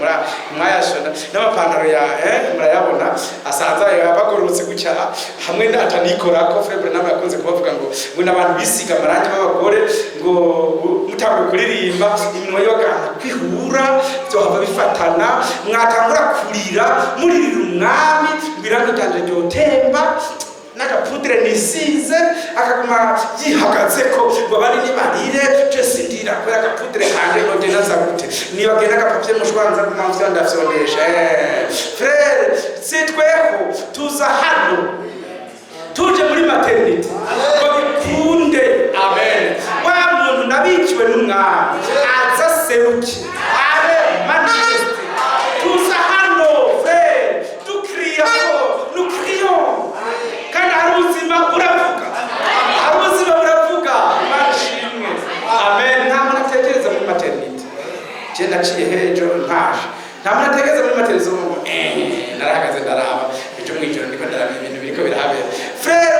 mwayashona n'amapantaro ya murayabona asanza bagororotse gucya hamwe n'atanikora ko Frere Branham yakunze kubavuga ngo n'abantu bisiga amarangi b'abagore ngo mutamwe kuririmba iminwa y'abaganga kwihura byo hava bifatana, mwatangura kurira muririra umwami birango cyanje ryotemba n'agapudre nisize akaguma yihagaze ko ngo bari nibarire je sindira kubera agapudre kanje ngo genda zagute niba genda agapapye mushwanza kumamvya ndavyondesha. Frere sitweho tuza hano tuje muri maternity ngo bikunde. Amen. Wa muntu nabikiwe n'umwami aza seruki abe manifeste tuza hano frere dukriya ko nukriyo kandi hari ubuzima buravuga, mashimwe. Amen. Nta muntu atekereza muri maternity. Je ndaciye hejuru nta muntu atekereza muri maternity ngo narahagaze ndaraba icyo mwijoro ndiko ndaraba ibintu biriko birahabera. Frere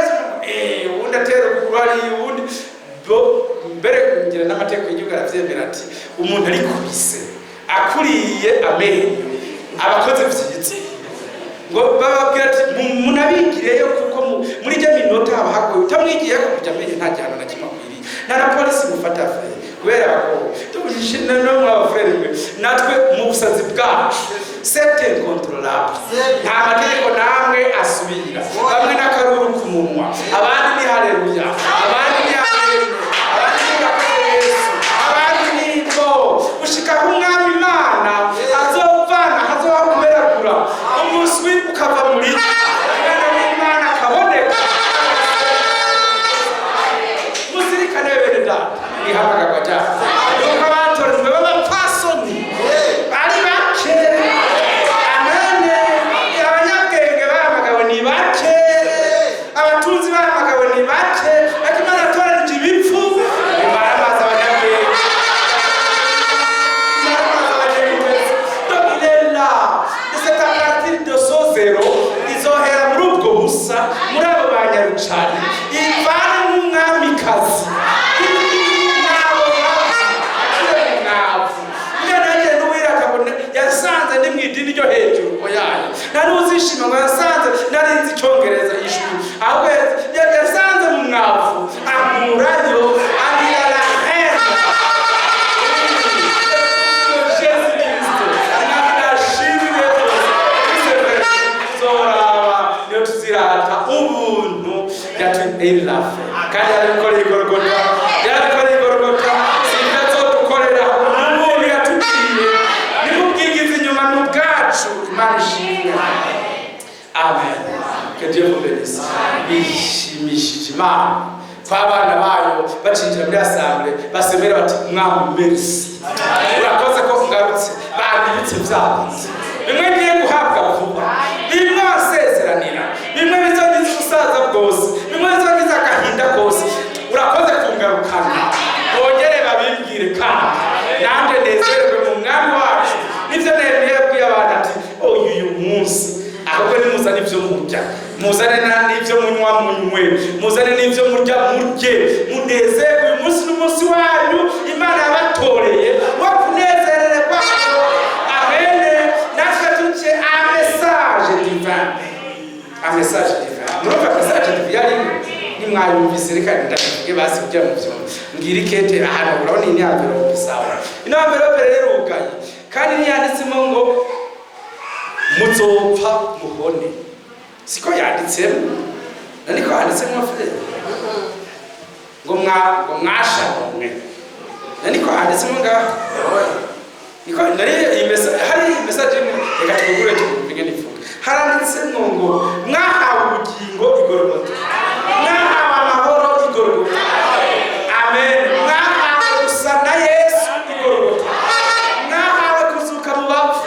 ubundi atera kugurari ubundi mbere kugira n'amateko y'igihugu aravyemera ati umuntu ari kubise akuriye amenyo abakoze vyiza ngo bababwira ati munabigireyo kuko muri je minota abahagoye utamwigiye ko kujya amenyo nta gihano na kimwe kwiri na polisi mufata frere kubera ko tubishina no mwa frere natwe mu busazi bwacu c'est incontrôlable. Nta mategeko namwe asubira, bamwe n'akaruru ku munwa, abandi ni haleluya, abandi ni amen, abandi ni Yesu, abandi ni ngo ushika ku mwami Imana azovana hazokuberagura umuswi ukava muri Imana w'Imana kaboneka. Musirikane bene da ihamagarwa cyane nuko abatorezwe b'abapfasoni bari bake. Abanyabwenge bahamagawe ni bake, abatunzi bahamagawe ni bake, ariko Imana yatoranije ibipfu imarabaza abanyabwenge. Donc il est là, c'est à partir de so zero izohera muri ubwo busa muri abo banyarucari ivana n'umwamikazi yasanze ndi mu idini ryo hejuru oyaye nari uzishima ngo yasanze nari nzi icyongereza ijwi ahubwo yasanze mu mwavu ankurayo angira la hene Yesu Kristo nashimye zoraba niyo tuzirata ubuntu yatuelafe kandi yabikoreye igorogota sindazodukorera ubuntu yatugiye Amen. Que Dieu vous bénisse. Bishimishijima. Kw'abana bayo bacinjira muri assemblée basemera bati mwami merci. Urakoze ko ngarutse bandibitse byabanze. Bimwe ngiye guhabwa vuba. Bimwe asezeranira. Bimwe bizogize ubusaza bwose. Bimwe bizogize agahinda kose. Urakoze kungarukana. Bongere babimbwire kandi. Nanje nezerwe mu mwami wacu. Nivyo nebwiye abana ati uyu munsi ahubwo nimuzane ibyo murya muzane n'ibyo munywa munywe muzane n'ibyo murya murye munezerwe uyu munsi n'umunsi wanyu Imana yabatoreye wo kunezererwa amene natwe tuce un message divin murumva message divin yari nimwayumvise reka ndavuge basi kujya mu byo ngira ikete ahantu urabona iyi envelope sawa ino envelope rero ugaye kandi niyanditsemo ngo muzopfa muhone siko yanditsemo niko handitsemo frere ngo mwashamwe niko handitsemo ngaho niko nari hari message reka tugure tubige nifuka haranditsemo ngo mwahawe ubugingo igorogota mwahawe amahoro igorogota amen mwahawe gusa na Yesu igorogota mwahawe kuzuka mu bapfu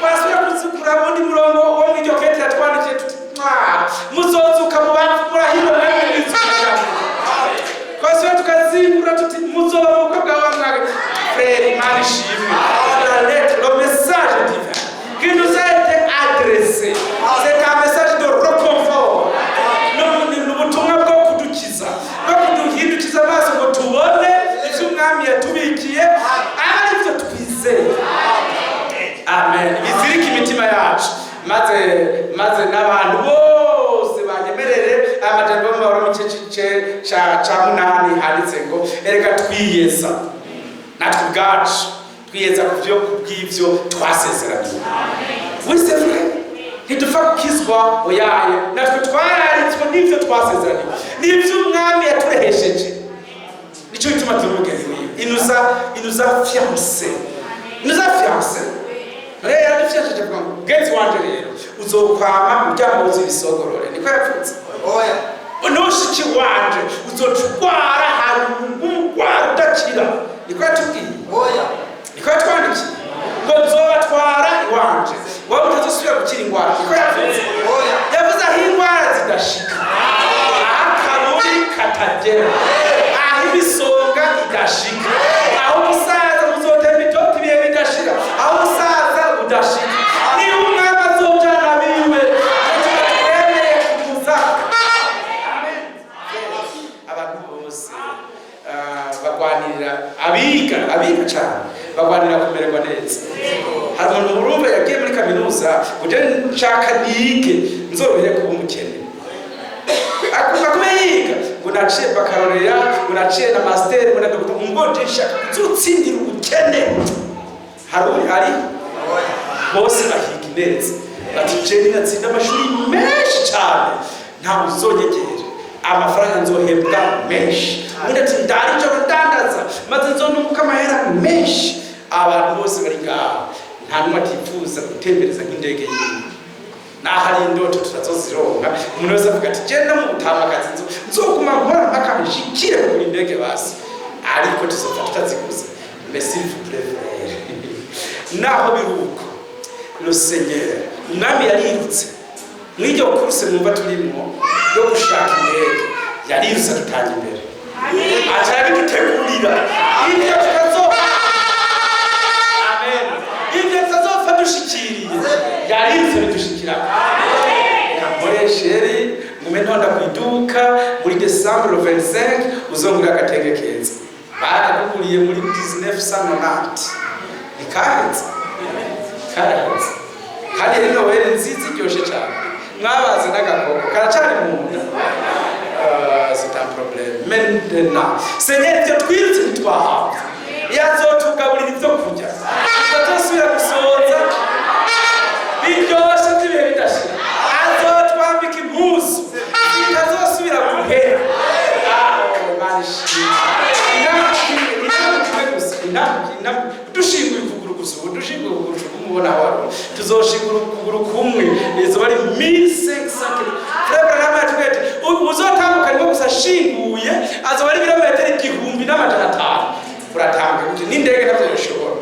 twasubira kuzukura bundi murongo wo mu iryo kete yatwandikiye tuti muzozuka mu bapfu murahiro mwemwe mwizukira twasubira tukazingura tuti muzoba mu bukwe bwawe mwage frère Imana ishimwe la lettre le message divin qui nous a été adressé c'est un message de reconfort n'ubutumwa bwo kudukiza no kuduhindukiza amaso ngo tubone ivyo umwami yatubikiye ari byo twizeye amen bizirika imitima yacu maze n'abantu bose banyemerere amajambo y'amahoro mu gice ca 8 handitse ngo erega twiyeza natwe ubwacu twiyeza ku bw'ivyo twasezeranye oui c'est vrai ntidupfa gukizwa oyaye natwe twararitswe n'ivyo twasezeranye n'ivyo umwami yaturehesheje nico gituma tuvuga il nous a fiancés rero nifyaje kwa genzi wanje rero uzokwama mujyamuzi bisogorore niko yapfutse oya onoshiki wanje uzotwara hantu ngumwara udakira niko yatubwiye oya niko yatwandikiye ngo nzobatwara iwanje wowe utazosubira gukira ingwara niko yapfutse oya yavuze aho ingwara zidashika akaburi katagera aho ibisonga idashika aho umusaza muzotemba itoto ibihe bidashika aho umusaza udashika ni umwami azojana biwe tubatemeye kuza abantu bose bagwanirira abiga cyane bagwanira kumererwa neza hari umuntu urumva yagiye muri kaminuza uje nshaka nige nzorohere kuba umukene akumva kuba yiga ngo naciye baccalaureat ngo naciye na master ngo na doctor ngo nshaka kuzotsindira ubukene hari bose bahiga neza bati jeni natsinda amashuri menshi cyane ntabwo uzonyegera amafaranga nzohembwa menshi undi ati ndari cyo ndandaza maze nzonunguka amahera menshi abantu bose bari ngaho nta numwe atifuza gutembereza nk'indege yiwe nahari indoto tutazozironka umuntu wese avuga ati genda mu butamakazi nzoguma nkora mpaka nshikire kuri indege basi ariko tuzopfa tutaziguze mais s'il vous plaît frère naho biruko le Seigneur umwami yarirutse mw'iryo kuruse mwumva turimo yo gushaka indege yarirutse dutanga imbere acabidutegurira ibyo tukazofa amen ibyo tukazofa dushikiriye yarinze bidushikira. Kamoresheri ngume ntonda kwiduka muri December 25 uzongura agatenge keza. Barakuguriye muri 1990. Ikahenze. Kahenze. Kandi rero were nziza iryoshe cyane. Mwabaze n'agakoko karacari mu nda. C'est un problème. Maintenant, Seigneur, Dieu twirutse ntitwahawe. Yazotugaburira ibyo kurya. Tutazosubira gusoza. Biryoshe by'ibihe bidashira. Azotwambika impuzu. Tutazosubira guhera. Dushinguye ukuguru gusa ubu dushinguye ukuguru kumubona waro tuzoshingura ukuguru kumwe izo bari 1500 km. Uzotambuka niko gusa shinguye azoba ari ibirometero 1500 uratambuka gute n'indege navyo bishobora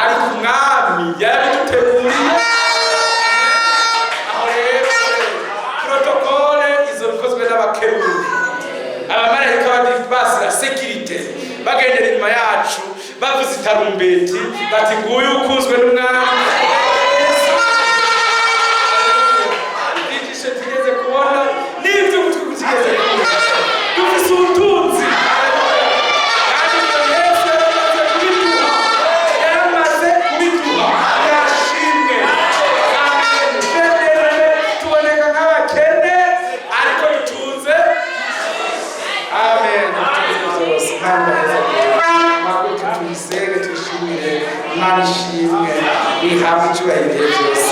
ari ku mwami yabiduteguriye. Aho rero protokole izo bikozwe n'abakerubi abamarayika basira security bagendera inyuma yacu bavuze itarumbeti bati nguyu ukuzwe n'umwami. Igishe tugeze kubona n'ibyo gutwi kugeze kubona dufise ubutunzi kandi Yesu yaramaze kubiduha yashimwe. Tuboneka nk'abakene ariko dutunze. Amen. Tuyisenge tuyishimire Imana ishimwe ihabwe icyubahiro cyose.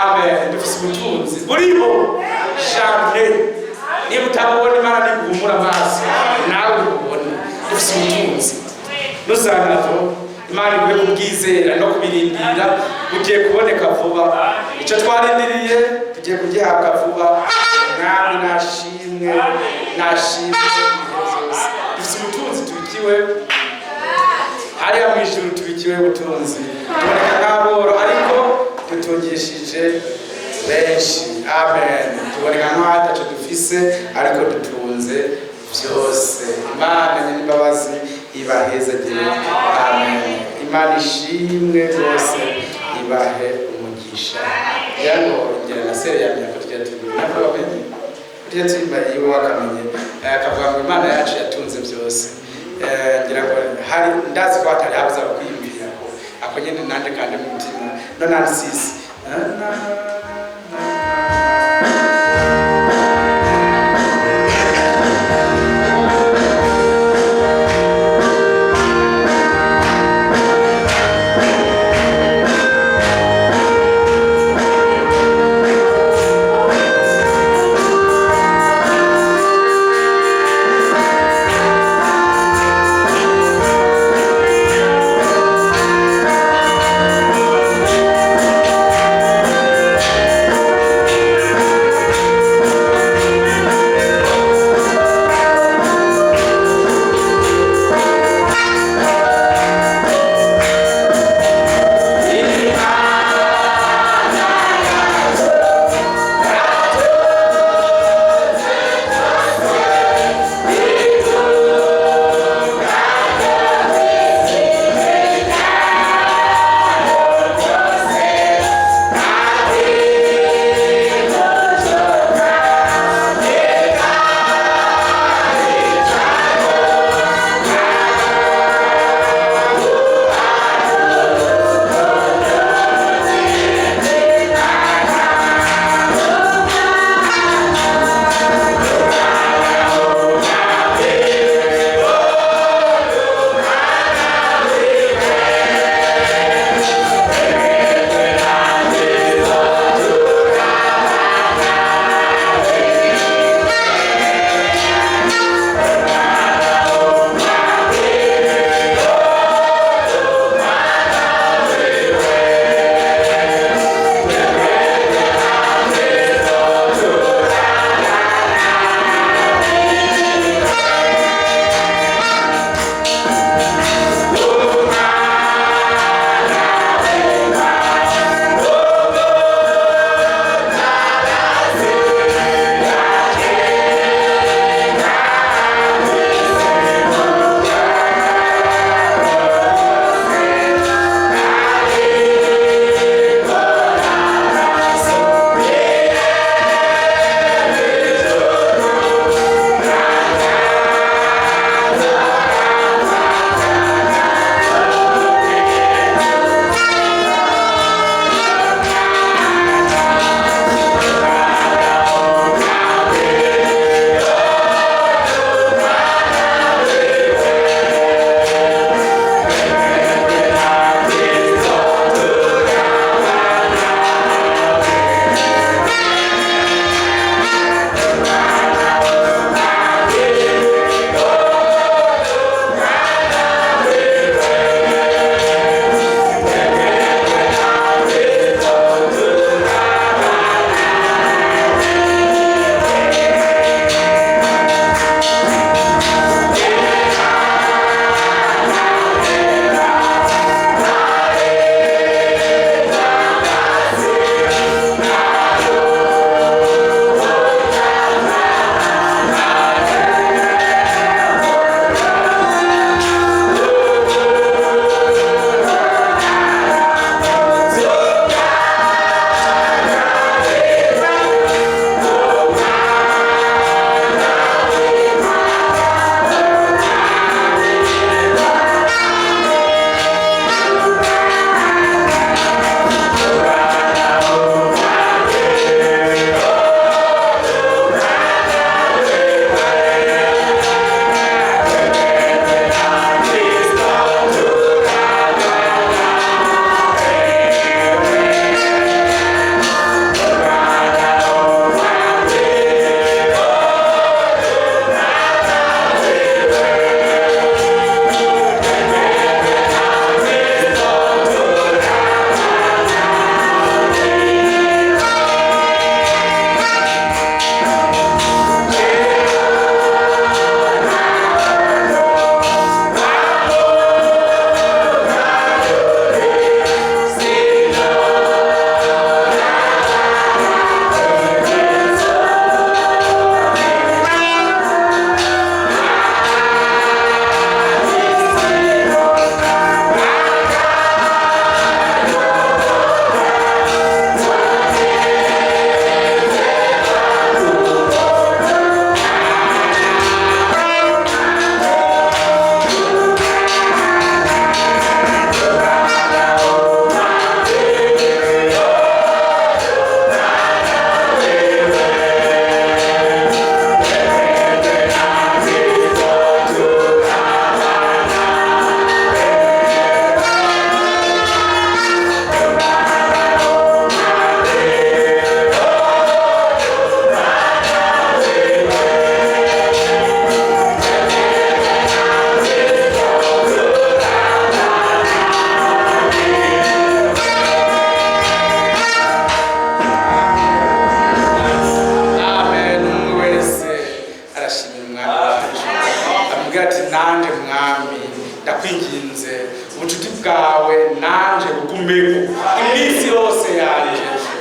Amen. Dufise ubutunzi buriho jamais. Niba utabona Imana niguhumura amaso nawe ubone dufise ubutunzi. Nuzanaho Imana iguhe kubwizera no kubirindira bugiye kuboneka vuba. Icyo twarindiriye tugiye kugihabwa vuba. Mwami nashimwe nashimwe byose. Dufise ubutunzi tubikiwe hariya mu ijuru, tubikiwe ubutunzi tuboneka nk'aboro ariko dutungishije benshi. Amen. Tuboneka nk'ataco dufise ariko dutunze byose. Imana n'imbabazi ibahezagire. Amen. Imana ishimwe rwose ibahe umugisha. Yango ngera na sere ya myaka tujya tubona ko bamenye tujya tsimba iyo wakamenye akavuga ngo Imana yacu yatunze byose. Ngira ngo hari ndazi ko atari habuza kwiyumvira ko ako nyene nande kandi mu mutima no nansisi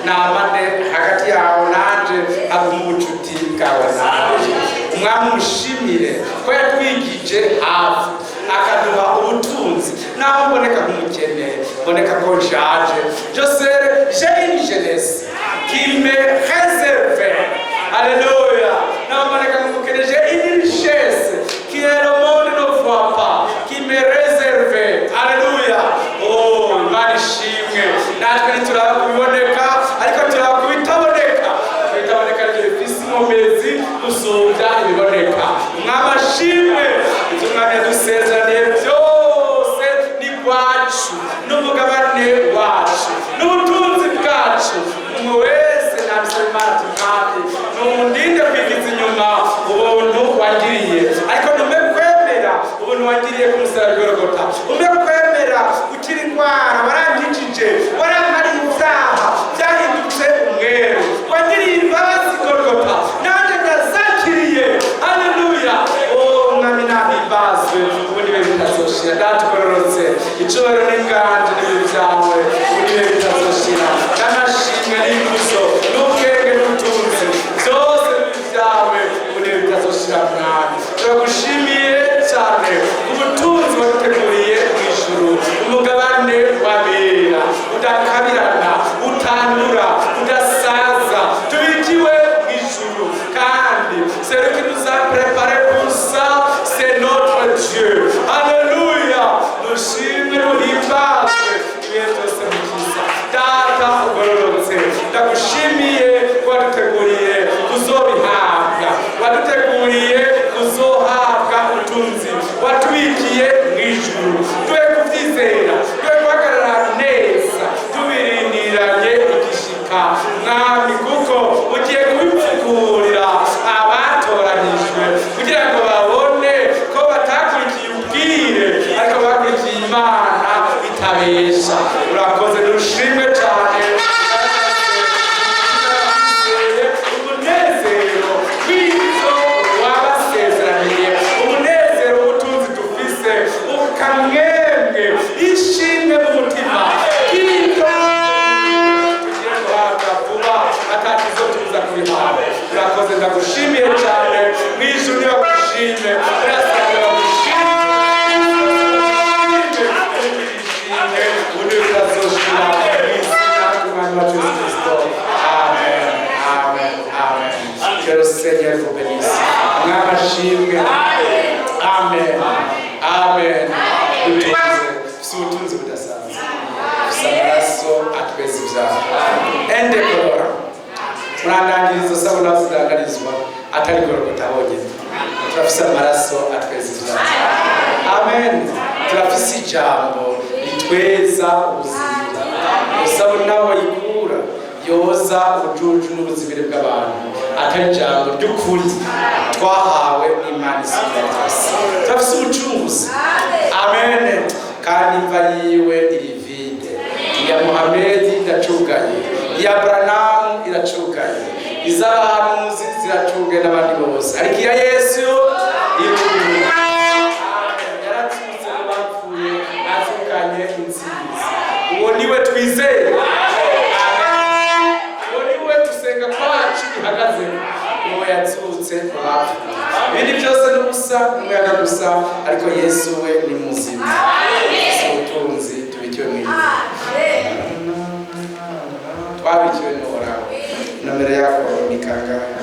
namane hagati yawe nanje aguma ubucuti bwawe nanje. Umwami umushimire ko yatwigije hafi akaduha ubutunzi naho mboneka nk'umukene, mboneka ko nshaje. J'ai une jeunesse qui me réserve. Alléluia. Naho mboneka nk'umukene, j'ai une richesse qui est le monde ne voit pas, qui me réserve. Alléluia. Oh, Imana ishimwe. Natwe ntituraba kubiboneka ariko turaba kubitaboneka. Kubitaboneka nivyo bifise inkomezi gusumvya ibiboneka. Umwami ashimwe. Ivyo Umwami yadusezeraniye vyose ni rwacu, n'umugabane wacu, n'ubutunzi bwacu. Umwe wese nabisaba Imana ati Mwami ntundinde kwigiza inyuma ubuntu wangiriye, ariko ntume kwemera ubuntu wangiriye ku musaraba w'i Golgotha. Ume kwemera gukira indwara warankijije, warampariye ibyaha byahindutse umweru, wangiriye imbabazi i Golgotha nanjye ndazakiriye. Haleluya. Oh, Mwami nahimbazwe, ubu niwe bitazoshira. Datugororotse icubahiro n'inganje n'ibibi byawe, ubu niwe bitazoshira. N'amashimwe n'ikuzo n'ubwenge n'ubutunzi byose n'ibibi byawe, ubu niwe bitazoshira. Mwami turagushimiye cyane ubutunzi waduteguriye mu ijuru, umugabane w'abera udakabirana, utandura, udasaza, tubikiwe mu ijuru. Kandi celui qui nous a préparé pour ça, c'est notre Dieu. Alléluia. Dushimwe duhimbazwe ibihe byose mukiza. Data ugororotse, ndagushimiye ko waduteguriye kuzobihabwa, waduteguriye kuzohabwa ubutunzi, watubikiye mu ijuru. Twe kuvyizera, twe guhagarara neza tubirindiranye igishika. Mwami kuko ugiye kubipfukurira abatoranijwe kugira ngo babone ko batakurikiye ubwire ariko bakurikiye Imana itabesha. Urakoze, dushimwe cyane. Umunezero w'ibyo wabasezeraniye, umunezero w'ubutunzi dufise, ukamwemwe ishimwe mu mutima y'ibyo tugiye guhabwa vuba atakizo tuza kubihawe. Urakoze, ndagushimiye cyane. Mu ijuru nibagushime, urasanga bagushime, ubundi bitazoshira mu izina ry'Umwami wacu Yesu Kristo. Amen, amen, amen. Que le Seigneur vous bénisse. Umwami ashimwe. Amen, amen. Dutunze ubutunzi budasanzwe, gusa amaraso atweza ibyaha. Endekora murandangirizo sabuna zidangarizwa atari Golgotha honyine. Turafise amaraso atweza ibyaha. Amen. Turafise ijambo ritweza ubuzima. Isabuna wayikura yoza ubujuju n'ubuzibire bw'abantu, atari ijambo ry'ukuri twahawe n'Imana isumba byose. Turafise ubucunguzi. Amen. Kandi imva yiwe iri vide, iya Muhamedi iracugaye, iya Branamu iracugaye, iz'abahanuzi ziracugaye n'abandi bose, ariko iya Yesu iruguruye. Yaratutse abapfuye, azukanye intsinzi. Uwo niwe twizeye. Uwo niwe dusenga kwacu bihagaze. Uwo yazutse mu bapfuye. Ibindi byose ni ubusa, umuyaga gusa, ariko Yesu we ni muzima. Ubutunzi tubikiwe mu ijuru, twabikiwe n'Uhoraho. Nomero yako ni kangahe?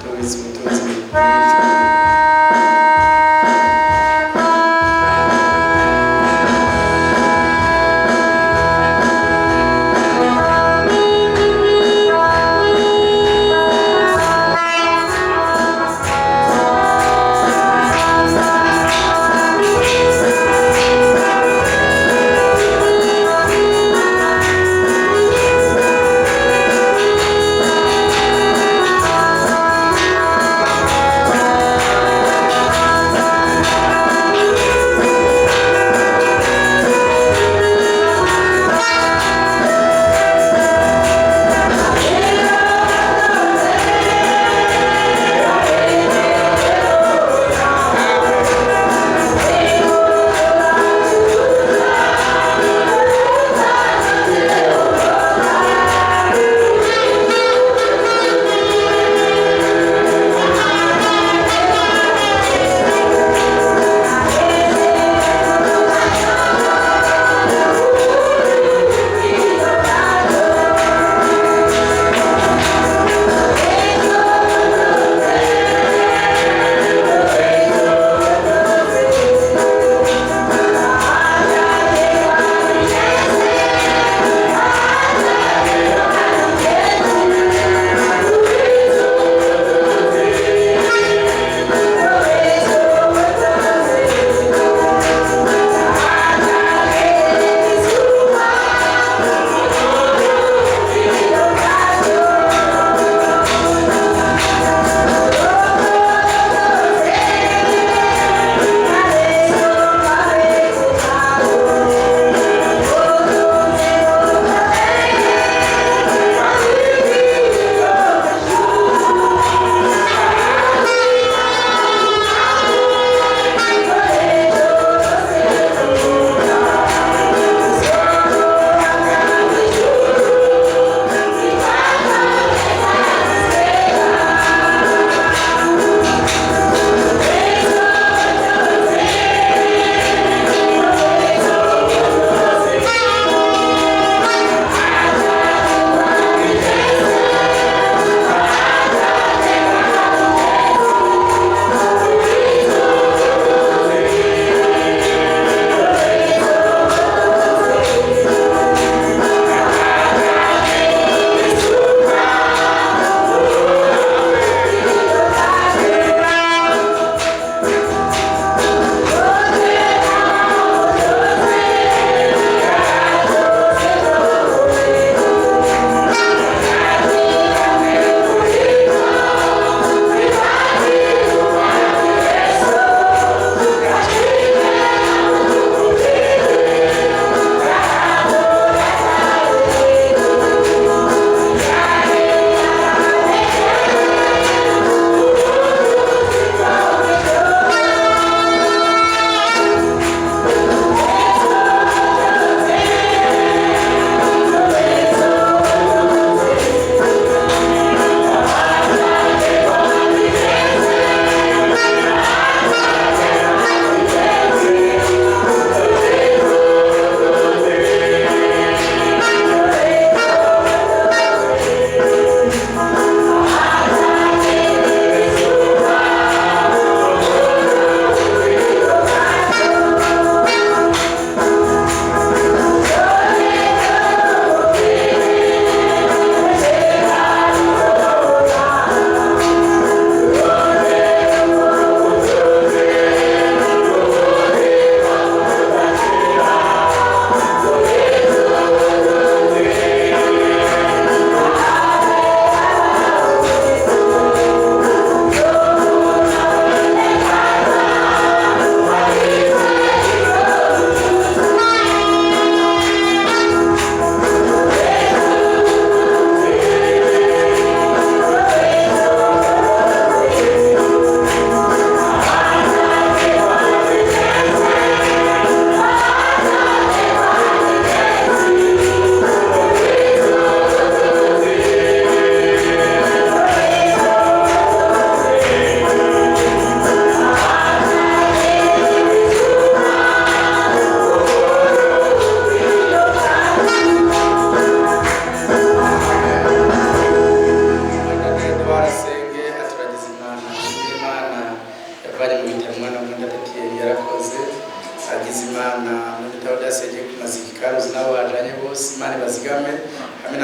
Tubizi ubutunzi mu ijuru.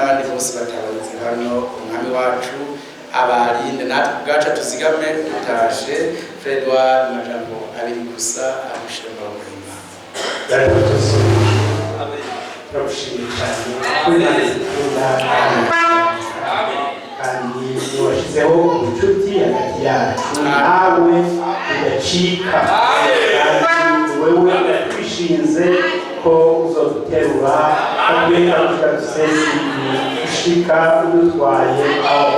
n'abandi bose batabonetse hano umwami wacu abarinde natwe ubwacu tuzigame dutashe Fredouard amajambo abiri gusa amushira mu buzima turagushimiye cyane kandi washyizeho ubucuti hagati yacu nawe udacika kandi wewe twishinze ko uzoduterura kandi tukadusesi ushika udutwaye aho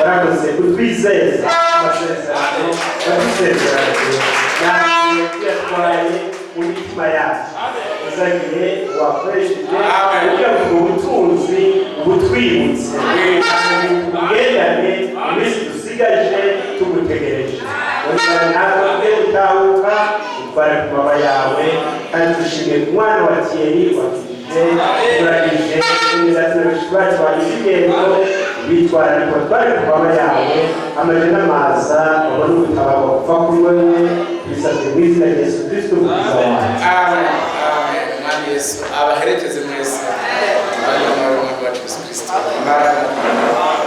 barakoze kutwizeza amasezerano badusezeranye natwe tuyatwaye mu mitima yacu uzagiye wakoresheje kugira ngo ubutunzi butwibutse tugendane iminsi dusigaje tugutegereje wongera natwe tujye gutahuka utware ku mababa yawe kandi dushimiye ku mwana wa Thierry wakijije turagije bacu bagize ingendo bitwara ariko twari ku mababa yawe amaje n'amaza babone ubutabago kuva kuri wowe bisabye mu izina rya Yesu Kristo umukiza wacu. Amen. Yesu abaherekeze mwese. Amen. Yesu Kristo. Amen.